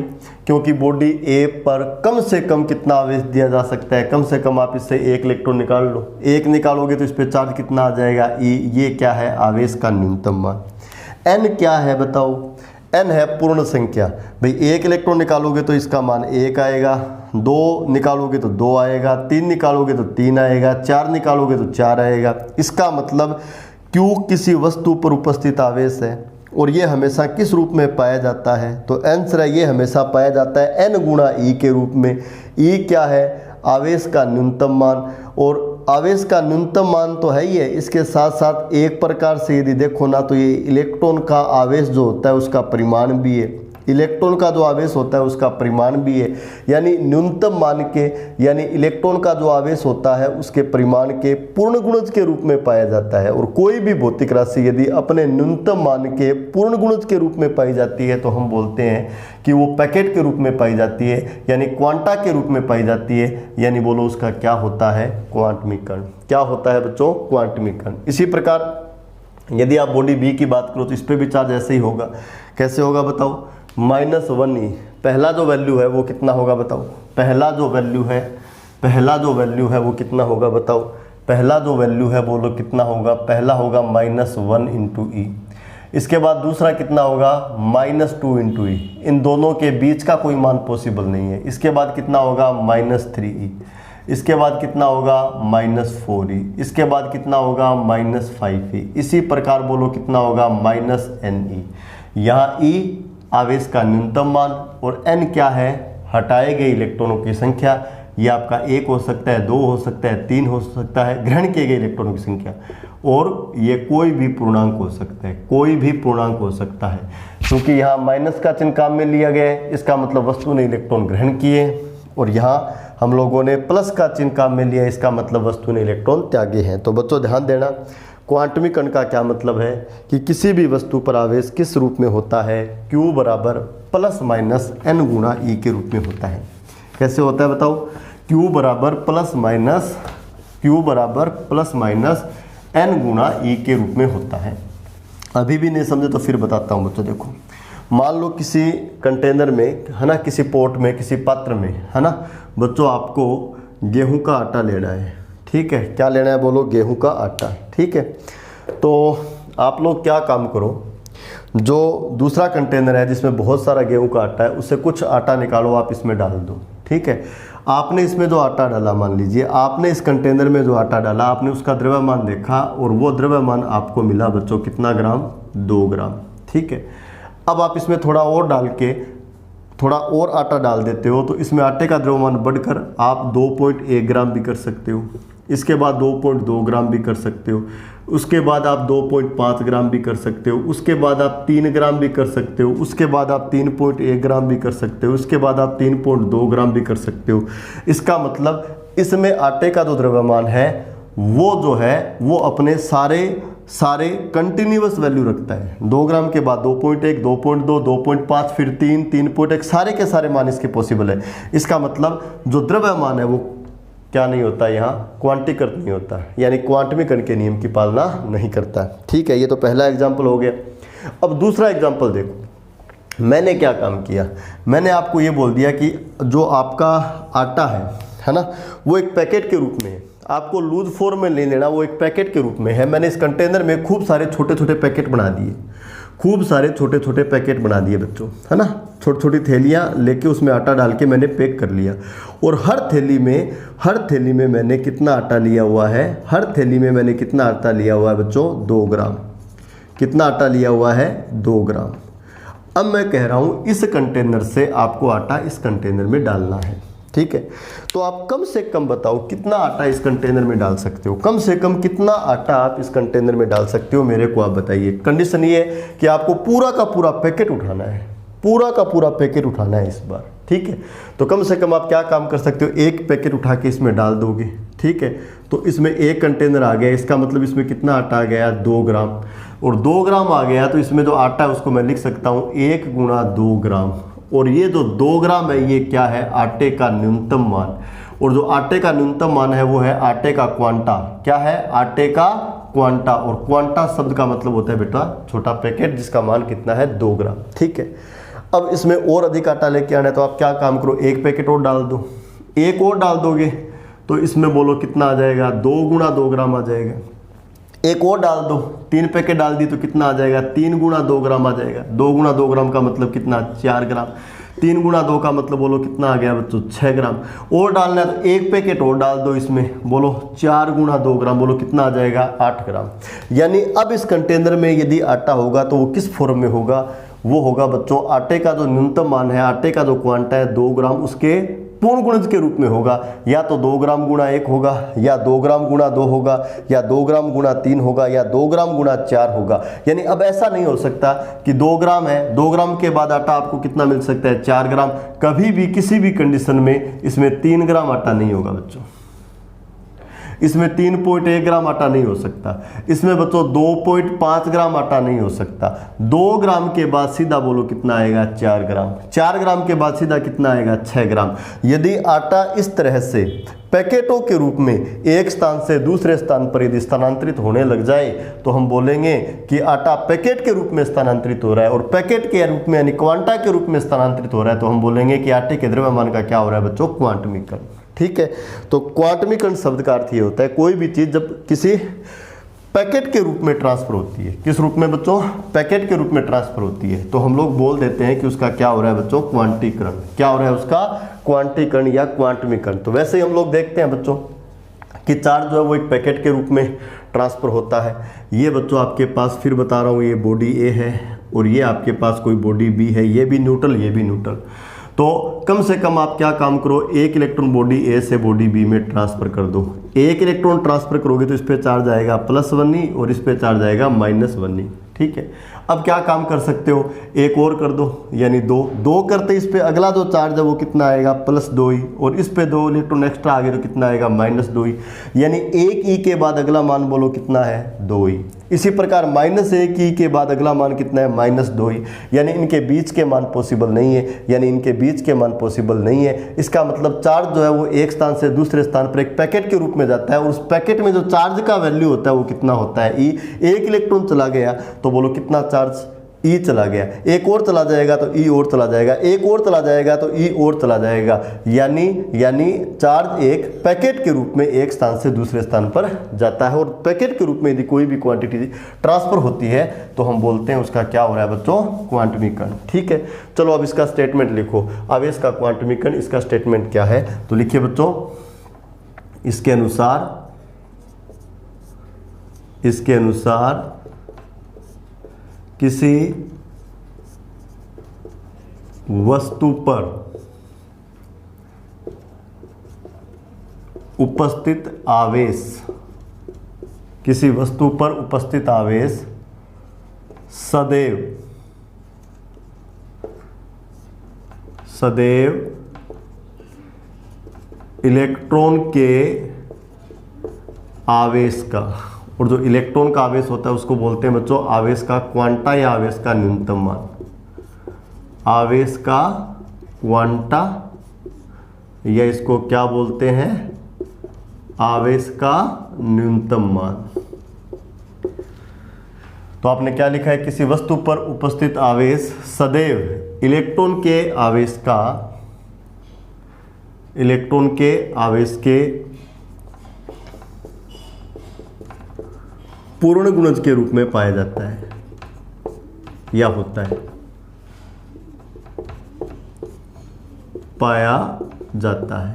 क्योंकि बॉडी ए पर कम से कम कितना आवेश दिया जा सकता है, कम से कम आप इससे 1 इलेक्ट्रॉन निकाल लो, 1 निकालोगे तो इस पे चार्ज कितना आ जाएगा, ई। ये क्या है, आवेश का न्यूनतम मान। एन क्या है बताओ, एन है पूर्ण संख्या। भाई 1 इलेक्ट्रॉन निकालोगे तो इसका मान 1 आएगा, 2 निकालोगे तो 2 आएगा, 3 निकालोगे तो 3 आएगा, 4 निकालोगे तो 4 आएगा। इसका मतलब Q किसी वस्तु पर उपस्थित आवेश है और ये हमेशा किस रूप में पाया जाता है, तो आंसर है ये हमेशा पाया जाता है n गुणा ई के रूप में। ई क्या है, आवेश का न्यूनतम मान, और आवेश का न्यूनतम मान तो है ही है, इसके साथ साथ एक प्रकार से यदि देखो ना तो ये इलेक्ट्रॉन का आवेश जो होता है उसका परिमाण भी है, इलेक्ट्रॉन का जो आवेश होता है उसका परिमाण भी है। यानी न्यूनतम मान के, यानी इलेक्ट्रॉन का जो आवेश होता है उसके परिमाण के पूर्ण गुणज के रूप में पाया जाता है। और कोई भी भौतिक राशि यदि अपने न्यूनतम मान के पूर्ण गुणज के रूप में पाई जाती है तो हम बोलते हैं कि वो पैकेट के रूप में पाई जाती है, यानी क्वांटा के रूप में पाई जाती है। यानी बोलो उसका क्या होता है, क्वांटमीकरण। क्या होता है बच्चों, क्वांटमीकरण। इसी प्रकार यदि आप बॉडी बी की बात करो तो इस पर भी चार्ज ऐसे ही होगा। कैसे होगा बताओ, -1 ई। पहला जो वैल्यू है वो कितना होगा बताओ, पहला जो वैल्यू है वो कितना होगा बताओ, पहला जो वैल्यू है बोलो कितना होगा, पहला होगा -1 इंटू ई। इसके बाद दूसरा कितना होगा, -2 इंटू ई। इन दोनों के बीच का कोई मान पॉसिबल नहीं है। इसके बाद कितना होगा, -3 ई। इसके बाद कितना होगा, -4 ई। इसके बाद कितना होगा, -5 ई। इसी प्रकार बोलो कितना होगा, -n ई। यहाँ ई आवेश का न्यूनतम मान और n क्या है, हटाए गए इलेक्ट्रॉनों की संख्या। ये आपका 1 हो सकता है, 2 हो सकता है, 3 हो सकता है, ग्रहण किए गए इलेक्ट्रॉनों की संख्या। और ये कोई भी पूर्णांक हो सकता है, कोई भी पूर्णांक हो सकता है। क्योंकि यहाँ माइनस का चिन्ह काम में लिया गया है, इसका मतलब वस्तु ने इलेक्ट्रॉन ग्रहण किए, और यहाँ हम लोगों ने प्लस का चिन्ह काम में लिया, इसका मतलब वस्तु ने इलेक्ट्रॉन त्यागे हैं। तो बच्चों ध्यान देना, क्वांटमीकरण का क्या मतलब है कि किसी भी वस्तु पर आवेश किस रूप में होता है, Q बराबर +- n गुणा ई के रूप में होता है। कैसे होता है बताओ, Q बराबर +- n गुणा ई के रूप में होता है। अभी भी नहीं समझे तो फिर बताता हूँ बच्चों। देखो मान लो किसी कंटेनर में है ना, किसी पोट में, किसी पात्र में है ना बच्चों, आपको गेहूं का आटा लेना है। ठीक है, क्या लेना है बोलो, गेहूं का आटा। ठीक है, तो आप लोग क्या काम करो, जो दूसरा कंटेनर है जिसमें बहुत सारा गेहूं का आटा है उससे कुछ आटा निकालो, आप इसमें डाल दो। ठीक है, आपने इसमें जो आटा डाला, मान लीजिए आपने इस कंटेनर में जो आटा डाला, आपने उसका द्रव्यमान देखा और वो द्रव्यमान आपको मिला बच्चों कितना ग्राम, 2 ग्राम। ठीक है, अब आप इसमें थोड़ा और डाल के थोड़ा और आटा डाल देते हो तो इसमें आटे का द्रव्यमान बढ़कर आप 2.1 ग्राम भी कर सकते हो, इसके बाद 2.2 ग्राम भी कर सकते हो, उसके बाद आप 2.5 ग्राम भी कर सकते हो, उसके बाद आप 3 ग्राम भी कर सकते हो, उसके बाद आप 3.1 ग्राम भी कर सकते हो, उसके बाद आप 3.2 ग्राम भी कर सकते हो। इसका मतलब इसमें आटे का जो द्रव्यमान है वो जो है वो अपने सारे कंटिन्यूअस वैल्यू रखता है। 2 ग्राम के बाद 2.1, 2.2, 2.5, फिर 3, 3.1, सारे के सारे मान इसके पॉसिबल है। इसका मतलब जो द्रव्यमान है वो क्या नहीं होता, यहाँ क्वांटीकृत नहीं होता, यानी क्वांटमीकरण के नियम की पालना नहीं करता। ठीक है, ये तो पहला एग्जाम्पल हो गया। अब दूसरा एग्जाम्पल देखो, मैंने क्या काम किया, मैंने आपको ये बोल दिया कि जो आपका आटा है ना, वो एक पैकेट के रूप में है, आपको लूज फॉर्म में नहीं लेना, वो एक पैकेट के रूप में है। मैंने इस कंटेनर में खूब सारे छोटे छोटे पैकेट बना दिए, खूब सारे छोटे छोटे पैकेट बना दिए बच्चों, है ना, छोटी छोटी थैलियाँ लेके उसमें आटा डाल के मैंने पैक कर लिया। और हर थैली में मैंने कितना आटा लिया हुआ है, हर थैली में मैंने कितना आटा लिया हुआ है बच्चों, 2 ग्राम। कितना आटा लिया हुआ है, 2 ग्राम। अब मैं कह रहा हूँ इस कंटेनर से आपको आटा इस कंटेनर में डालना है, ठीक है। तो आप कम से कम बताओ कितना आटा इस कंटेनर में डाल सकते हो, कम से कम कितना आटा आप इस कंटेनर में डाल सकते हो, मेरे को आप बताइए। कंडीशन ये है कि आपको पूरा का पूरा पैकेट उठाना है, पूरा का पूरा पैकेट उठाना है इस बार, ठीक है। तो कम से कम आप क्या काम कर सकते हो, एक पैकेट उठा के इसमें डाल दोगे, ठीक है। तो इसमें एक कंटेनर आ गया, इसका मतलब इसमें कितना आटा आ गया, 2 ग्राम। और 2 ग्राम आ गया तो इसमें जो आटा है उसको मैं लिख सकता हूँ 1 गुणा 2 ग्राम। और ये जो 2 ग्राम है ये क्या है, आटे का न्यूनतम मान। और जो आटे का न्यूनतम मान है वो है आटे का क्वांटा। क्या है, आटे का क्वांटा। और क्वांटा शब्द का मतलब होता है बेटा छोटा पैकेट, जिसका मान कितना है, 2 ग्राम, ठीक है। अब इसमें और अधिक आटा लेके आना है तो आप क्या काम करो, एक पैकेट और डाल दो। एक और डाल दोगे तो इसमें बोलो कितना आ जाएगा, 2 गुणा 2 ग्राम आ जाएगा। एक और डाल दो, 3 पैकेट डाल दी तो कितना आ जाएगा, 3 गुणा 2 ग्राम आ जाएगा। 2 गुणा 2 ग्राम का मतलब कितना, 4 ग्राम। 3 गुणा 2 का मतलब बोलो कितना आ गया बच्चों, 6 ग्राम। और डालना है तो एक पैकेट और डाल दो इसमें, बोलो 4 गुणा 2 ग्राम, बोलो कितना आ जाएगा, 8 ग्राम। यानी अब इस कंटेनर में यदि आटा होगा तो वो किस फॉर्म में होगा, वो होगा बच्चों आटे का जो न्यूनतम मान है, आटे का जो क्वांटा है 2 ग्राम, उसके पूर्ण गुणज के रूप में होगा। या तो 2 ग्राम गुणा 1 होगा, या 2 ग्राम गुणा 2 होगा, या 2 ग्राम गुणा 3 होगा, या 2 ग्राम गुणा 4 होगा। यानी अब ऐसा नहीं हो सकता कि 2 ग्राम है, 2 ग्राम के बाद आटा आपको कितना मिल सकता है, 4 ग्राम। कभी भी किसी भी कंडीशन में इसमें 3 ग्राम आटा नहीं होगा बच्चों, इसमें 3.1 ग्राम आटा नहीं हो सकता, इसमें बच्चों 2.5 ग्राम आटा नहीं हो सकता। 2 ग्राम के बाद सीधा बोलो कितना आएगा, 4 ग्राम। 4 ग्राम के बाद सीधा कितना आएगा, 6 ग्राम। यदि आटा इस तरह से पैकेटों के रूप में एक स्थान से दूसरे स्थान पर यदि स्थानांतरित होने लग जाए तो हम बोलेंगे कि आटा पैकेट के रूप में स्थानांतरित हो रहा है। और पैकेट के रूप में यानी क्वांटा के रूप में स्थानांतरित हो रहा है तो हम बोलेंगे कि आटे के द्रव्यमान का क्या हो रहा है बच्चों, क्वांटमीकरण, ठीक है। तो क्वांटमीकरण शब्द का अर्थ ये होता है कोई भी चीज जब किसी पैकेट के रूप में ट्रांसफर होती है, किस रूप में बच्चों, पैकेट के रूप में ट्रांसफर होती है, तो हम लोग बोल देते हैं कि उसका क्या हो रहा है बच्चों, क्वांटीकरण। क्या हो रहा है उसका, क्वांटीकरण या क्वांटमीकरण। तो वैसे ही हम लोग देखते हैं बच्चों कि चार्ज जो है वो एक पैकेट के रूप में ट्रांसफर होता है। ये बच्चों आपके पास फिर बता रहा हूँ, ये बॉडी ए है और ये आपके पास कोई बॉडी बी है, ये भी न्यूट्रल, ये भी न्यूट्रल। तो कम से कम आप क्या काम करो, एक इलेक्ट्रॉन बॉडी ए से बॉडी बी में ट्रांसफर कर दो। एक इलेक्ट्रॉन ट्रांसफर करोगे तो इस पे चार्ज आएगा +1 और इस पे चार्ज आएगा -1, ठीक है। अब क्या काम कर सकते हो, एक और कर दो, यानी 2 करते इस पे अगला जो चार्ज है वो कितना आएगा, +2 ही। और इस पे 2 इलेक्ट्रॉन एक्स्ट्रा आ गए तो कितना आएगा, -2 ही। यानी 1 ई के बाद अगला मान बोलो कितना है, 2 ही। इसी प्रकार -1 ई के बाद अगला मान कितना है, -2 ही। यानी इनके बीच के मान पॉसिबल नहीं है, यानी इनके बीच के मान पॉसिबल नहीं है। इसका मतलब चार्ज जो है वो एक स्थान से दूसरे स्थान पर एक पैकेट के रूप में जाता है और उस पैकेट में जो चार्ज का वैल्यू होता है वो कितना होता है, ई। एक इलेक्ट्रॉन चला गया तो बोलो कितना चार्ज, ई चला गया। एक और चला जाएगा तो ई और चला जाएगा, एक और चला जाएगा तो ई और चला जाएगा। यानी चार्ज एक पैकेट के रूप में एक स्थान से दूसरे स्थान पर जाता है। और पैकेट के रूप में यदि कोई भी क्वांटिटी ट्रांसफर होती है तो हम बोलते हैं उसका क्या हो रहा है बच्चों, क्वांटमीकरण, ठीक है। चलो अब इसका स्टेटमेंट लिखो। आवेश का क्वांटमीकरण, इसका स्टेटमेंट क्या है, तो लिखिए बच्चों, इसके अनुसार किसी वस्तु पर उपस्थित आवेश, किसी वस्तु पर उपस्थित आवेश सदैव इलेक्ट्रॉन के आवेश का, और जो इलेक्ट्रॉन का आवेश होता है उसको बोलते हैं बच्चों आवेश का क्वांटा या आवेश का न्यूनतम मान। आवेश का क्वांटा या इसको क्या बोलते हैं, आवेश का न्यूनतम मान। तो आपने क्या लिखा है, किसी वस्तु पर उपस्थित आवेश सदैव इलेक्ट्रॉन के आवेश के पूर्ण गुणज के रूप में पाया जाता है या होता है। पाया जाता है।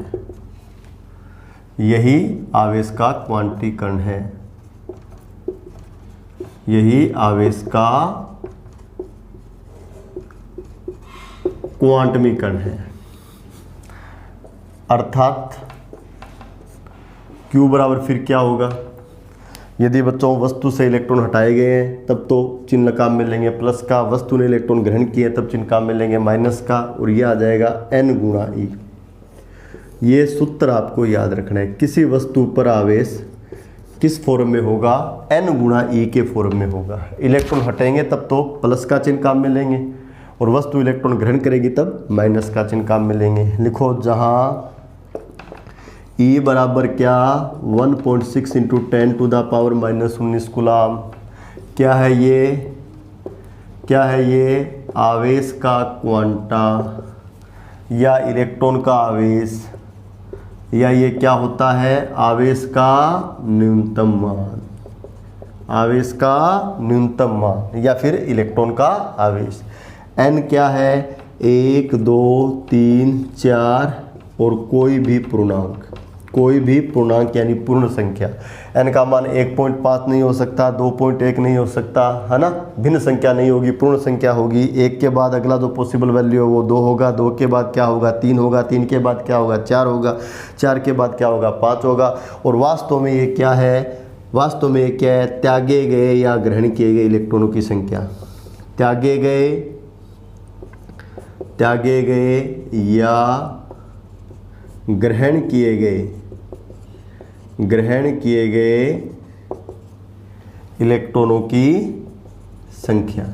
यही आवेश का क्वांटीकरण है, यही आवेश का क्वांटमीकरण है। अर्थात Q बराबर फिर क्या होगा, यदि बच्चों वस्तु से इलेक्ट्रॉन हटाए गए हैं तब तो चिन्ह काम मिलेंगे प्लस का, वस्तु ने इलेक्ट्रॉन ग्रहण किए तब चिन्ह काम मिलेंगे माइनस का, और ये आ जाएगा N गुणा E। ये सूत्र आपको याद रखना है। किसी वस्तु पर आवेश किस फॉर्म में होगा, N गुणा E के फॉर्म में होगा। इलेक्ट्रॉन हटेंगे तब तो प्लस का चिन्ह काम मिलेंगे, और वस्तु इलेक्ट्रॉन ग्रहण करेगी तब माइनस का चिन्ह काम मिलेंगे। लिखो, जहाँ E बराबर क्या 1.6 into 10 to the power -19 coulomb. क्या है ये, क्या है ये, आवेश का क्वांटा या इलेक्ट्रॉन का आवेश, या ये क्या होता है, आवेश का न्यूनतम मान, आवेश का न्यूनतम मान, या फिर इलेक्ट्रॉन का आवेश। N क्या है, 1 2 3 4 और कोई भी पूर्णांक, कोई भी पूर्णांक यानी पूर्ण संख्या। N का मान 1.5 नहीं हो सकता, 2.1 नहीं हो सकता, है ना, भिन्न संख्या नहीं होगी, पूर्ण संख्या होगी। 1 के बाद अगला जो पॉसिबल वैल्यू है वो 2 होगा, 2 के बाद क्या होगा, 3 होगा, 3 के बाद क्या होगा, 4 होगा, 4 के बाद क्या होगा, 5 होगा। और वास्तव में ये क्या है, वास्तव में ये क्या है, त्यागे गए या ग्रहण किए गए इलेक्ट्रॉनों की संख्या। त्यागे गए या ग्रहण किए गए इलेक्ट्रॉनों की संख्या।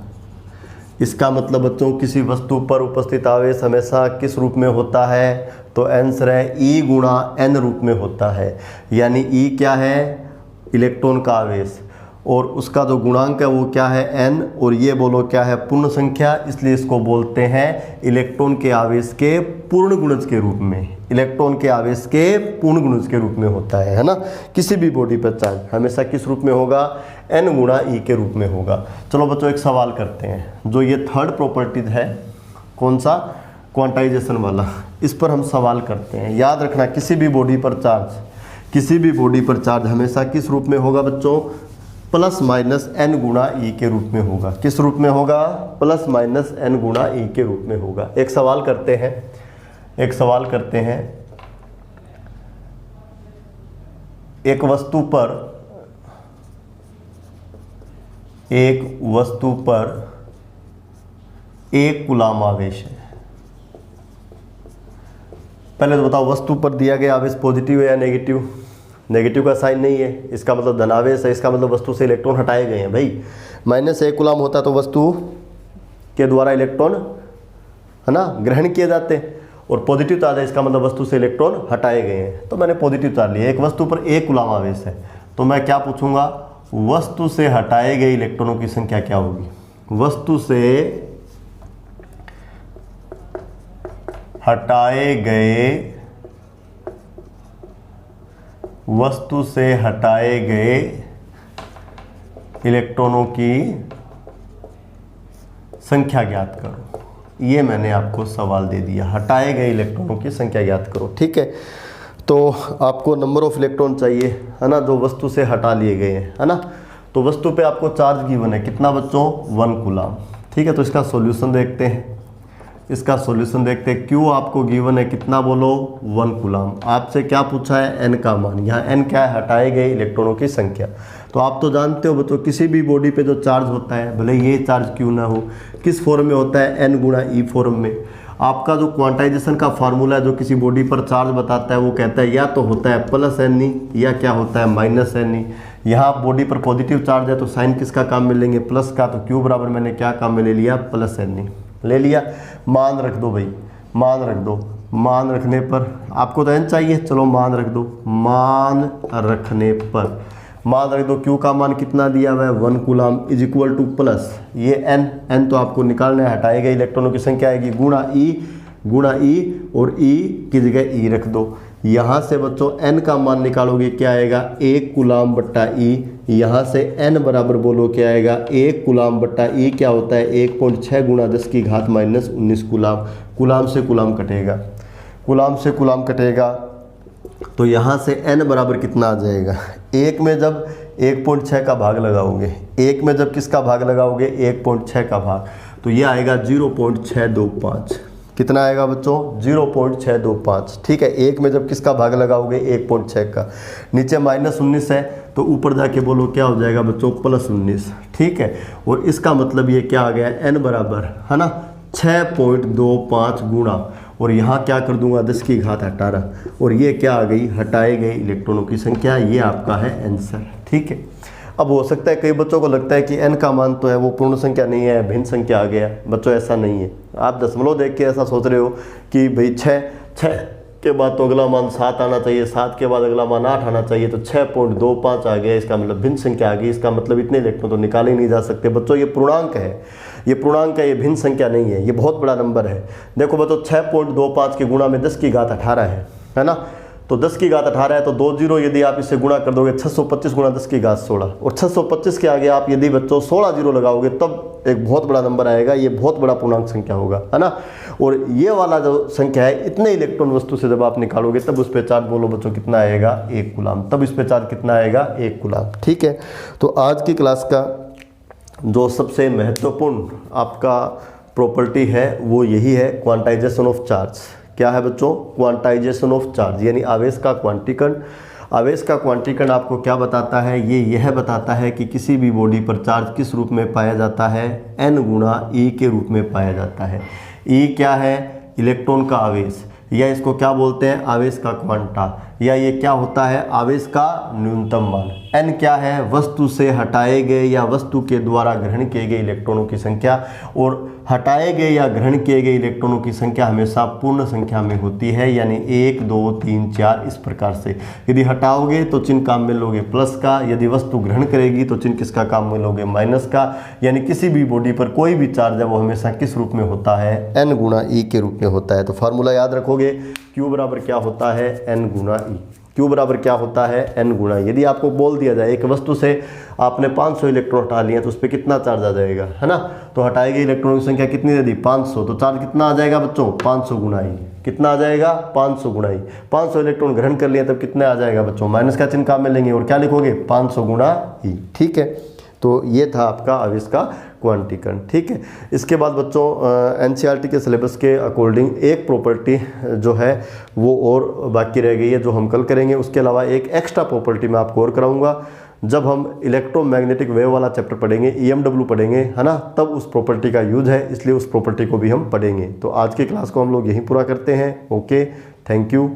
इसका मतलब बच्चों, किसी वस्तु पर उपस्थित आवेश हमेशा किस रूप में होता है, तो आंसर है E गुणा N रूप में होता है। यानी E क्या है, इलेक्ट्रॉन का आवेश, और उसका जो गुणांक है वो क्या है, N, और ये बोलो क्या है, पूर्ण संख्या, इसलिए इसको बोलते हैं इलेक्ट्रॉन के आवेश के पूर्ण गुणज के रूप में। इलेक्ट्रॉन के आवेश के पूर्ण गुणज के रूप में होता है ना। किसी भी बॉडी पर चार्ज हमेशा किस रूप में होगा, N गुणा E के रूप में होगा। चलो बच्चों एक सवाल करते हैं, जो ये थर्ड प्रॉपर्टी है, कौन सा, क्वांटाइजेशन वाला, इस पर हम सवाल करते हैं। याद रखना, किसी भी बॉडी पर चार्ज हमेशा किस रूप में होगा बच्चों, प्लस माइनस N गुणा E के रूप में होगा। किस रूप में होगा, प्लस माइनस N गुणा E के रूप में होगा। एक सवाल करते हैं, एक वस्तु पर 1 कूलाम आवेश है। पहले तो बताओ, वस्तु पर दिया गया आवेश पॉजिटिव है या नेगेटिव। नेगेटिव का साइन नहीं है, इसका मतलब धनावेश है, इसका मतलब वस्तु से इलेक्ट्रॉन हटाए गए हैं। भाई -1 कूलाम होता तो वस्तु के द्वारा इलेक्ट्रॉन, है ना, ग्रहण किए जाते, और पॉजिटिव चार्ज है, इसका मतलब वस्तु से इलेक्ट्रॉन हटाए गए हैं। तो मैंने पॉजिटिव चार्ज लिया। एक वस्तु पर 1 कूलाम आवेश है, तो मैं क्या पूछूंगा, वस्तु से हटाए गए इलेक्ट्रॉनों की संख्या क्या होगी। वस्तु से हटाए गए इलेक्ट्रॉनों की संख्या ज्ञात करो। ये मैंने आपको सवाल दे दिया, हटाए गए इलेक्ट्रॉनों की संख्या ज्ञात करो। ठीक है, तो आपको नंबर ऑफ इलेक्ट्रॉन चाहिए, है ना, जो वस्तु से हटा लिए गए हैं, है ना। तो वस्तु पे आपको चार्ज गिवन है, कितना बच्चों, 1 कूलाम। ठीक है, तो इसका सॉल्यूशन देखते हैं। क्यों आपको गिवन है, कितना बोलो, 1 कूलाम। आपसे क्या पूछा है, N का मान। यहाँ N क्या है, हटाए गए इलेक्ट्रॉनों की संख्या। तो आप तो जानते हो बच्चों, किसी भी बॉडी पे जो चार्ज होता है, भले ये चार्ज क्यों ना हो, किस फॉर्म में होता है, N गुणा E फॉर्म में। आपका जो क्वांटाइजेशन का फार्मूला है, जो किसी बॉडी पर चार्ज बताता है, वो कहता है या तो होता है +Ne या क्या होता है, -Ne। यहाँ बॉडी पर पॉजिटिव चार्ज है तो साइन किसका काम में लेंगे, प्लस का। तो Q बराबर मैंने क्या काम में ले लिया, +Ne ले लिया। मान रख दो भाई, मान रख दो। मान रखने पर आपको तो N चाहिए, चलो मान रख दो। मान रख दो, Q का मान कितना दिया हुआ है, 1 coulomb is equal two plus ये N तो आपको निकालना है, हटाए गए इलेक्ट्रॉनों की संख्या आएगी, गुणा E, और E की जगह E रख दो। यहाँ से बच्चों N का मान निकालोगे, क्या आएगा, 1 कूलाम बट्टा E। यहाँ से N बराबर बोलो क्या आएगा, 1 कूलाम बट्टा E क्या होता है, 1.6 गुणा 10 की घात -19 कूलाम। कूलाम से कूलाम कटेगा। कूलाम से कूलाम कटेगा तो यहाँ से n बराबर कितना आ जाएगा, एक में जब 1.6 का भाग लगाओगे, एक में जब किसका भाग लगाओगे 1.6 का भाग, तो ये आएगा 0.625। कितना आएगा बच्चों 0.625। ठीक है, एक में जब किसका भाग लगाओगे 1.6 का, नीचे -19 है तो ऊपर जाके बोलो क्या हो जाएगा बच्चों +19। ठीक है, और इसका मतलब ये क्या आ गया n बराबर है ना 6.25 गुणा, और यहाँ क्या कर दूंगा 10 की घात 18, और ये क्या आ गई हटाए गए इलेक्ट्रॉनों की संख्या। ये आपका है आंसर। ठीक है, अब हो सकता है कई बच्चों को लगता है कि n का मान तो है वो पूर्ण संख्या नहीं है, भिन्न संख्या आ गया। बच्चों ऐसा नहीं है, आप दशमलव देख के ऐसा सोच रहे हो कि भाई 6 के बाद तो अगला मान 7 आना चाहिए, 7 के बाद अगला मान 8 आना चाहिए, तो 6.25 आ गया, इसका मतलब भिन्न संख्या आ गई, इसका मतलब इतने इलेक्ट्रॉन तो निकाले ही नहीं जा सकते। बच्चों ये पूर्णांक है, ये पूर्णांक है, ये भिन्न संख्या नहीं है, ये बहुत बड़ा नंबर है। देखो बच्चों 6.25 के गुणा में 10 की घात 18 है ना, तो 10 की घात 18 है तो 2 जीरो यदि आप इससे गुणा कर दोगे 625 गुणा 10 की घात 16, और 625 के आगे आप यदि बच्चों 16 जीरो लगाओगे तब एक बहुत बड़ा नंबर आएगा, ये बहुत बड़ा पूर्णांक संख्या होगा, है ना। और ये वाला जो संख्या है, इतने इलेक्ट्रॉन वस्तु से जब आप निकालोगे तब उस पर चार्ज बोलो बच्चों कितना आएगा 1 कूलाम, तब इस पर चार्ज कितना आएगा 1 कूलाम। ठीक है, तो आज की क्लास का जो सबसे महत्वपूर्ण आपका प्रॉपर्टी है वो यही है, क्वांटाइजेशन ऑफ चार्ज। क्या है बच्चों, क्वांटाइजेशन ऑफ चार्ज, यानी आवेश का क्वांटीकरण। आवेश का क्वांटीकरण आपको क्या बताता है, ये यह बताता है कि किसी भी बॉडी पर चार्ज किस रूप में पाया जाता है, n गुणा e के रूप में पाया जाता है। e क्या है, इलेक्ट्रॉन का आवेश, या इसको क्या बोलते हैं आवेश का क्वांटा, या ये क्या होता है आवेश का न्यूनतम मान। n क्या है, वस्तु से हटाए गए या वस्तु के द्वारा ग्रहण किए गए इलेक्ट्रॉनों की संख्या, और हटाए गए या ग्रहण किए गए इलेक्ट्रॉनों की संख्या हमेशा पूर्ण संख्या में होती है, यानी 1 2 3 4 इस प्रकार से। यदि हटाओगे तो चिन्ह काम में लोगे प्लस का, यदि वस्तु ग्रहण करेगी तो चिन्ह किसका काम में लोगे माइनस का। यानी किसी भी बॉडी पर कोई भी चार्ज है वो हमेशा किस रूप में होता है, n गुणा e के रूप में होता है। तो फार्मूला याद रखोगे, Q बराबर क्या होता है, n गुणा e। Q बराबर क्या होता है, n गुणा। यदि आपको बोल दिया जाए एक वस्तु से आपने 500 इलेक्ट्रॉन हटा लिए तो उस पर कितना चार्ज आ जाएगा, है ना, तो हटाई गई इलेक्ट्रॉनों की संख्या कितनी दे दी 500, तो चार्ज कितना आ जाएगा बच्चों 500 गुणा ई। कितना आ जाएगा 500 गुणा ई। 500 इलेक्ट्रॉन ग्रहण कर लिया तब कितने आ जाएगा बच्चों, माइनस का चिन्ह काम में लेंगे और क्या लिखोगे 500 गुणा ई। ठीक है, तो ये था आपका आवेश का क्वांटीकरण। ठीक है, इसके बाद बच्चों एनसीईआरटी के सिलेबस के अकॉर्डिंग एक प्रॉपर्टी जो है वो और बाकी रह गई है जो हम कल करेंगे। उसके अलावा एक एक्स्ट्रा प्रॉपर्टी मैं आपको और कराऊंगा जब हम इलेक्ट्रोमैग्नेटिक वेव वाला चैप्टर पढ़ेंगे, EMW पढ़ेंगे, है ना, तब उस प्रॉपर्टी का यूज है, इसलिए उस प्रॉपर्टी को भी हम पढ़ेंगे। तो आज की क्लास को हम लोग यहीं पूरा करते हैं। Okay, thank you.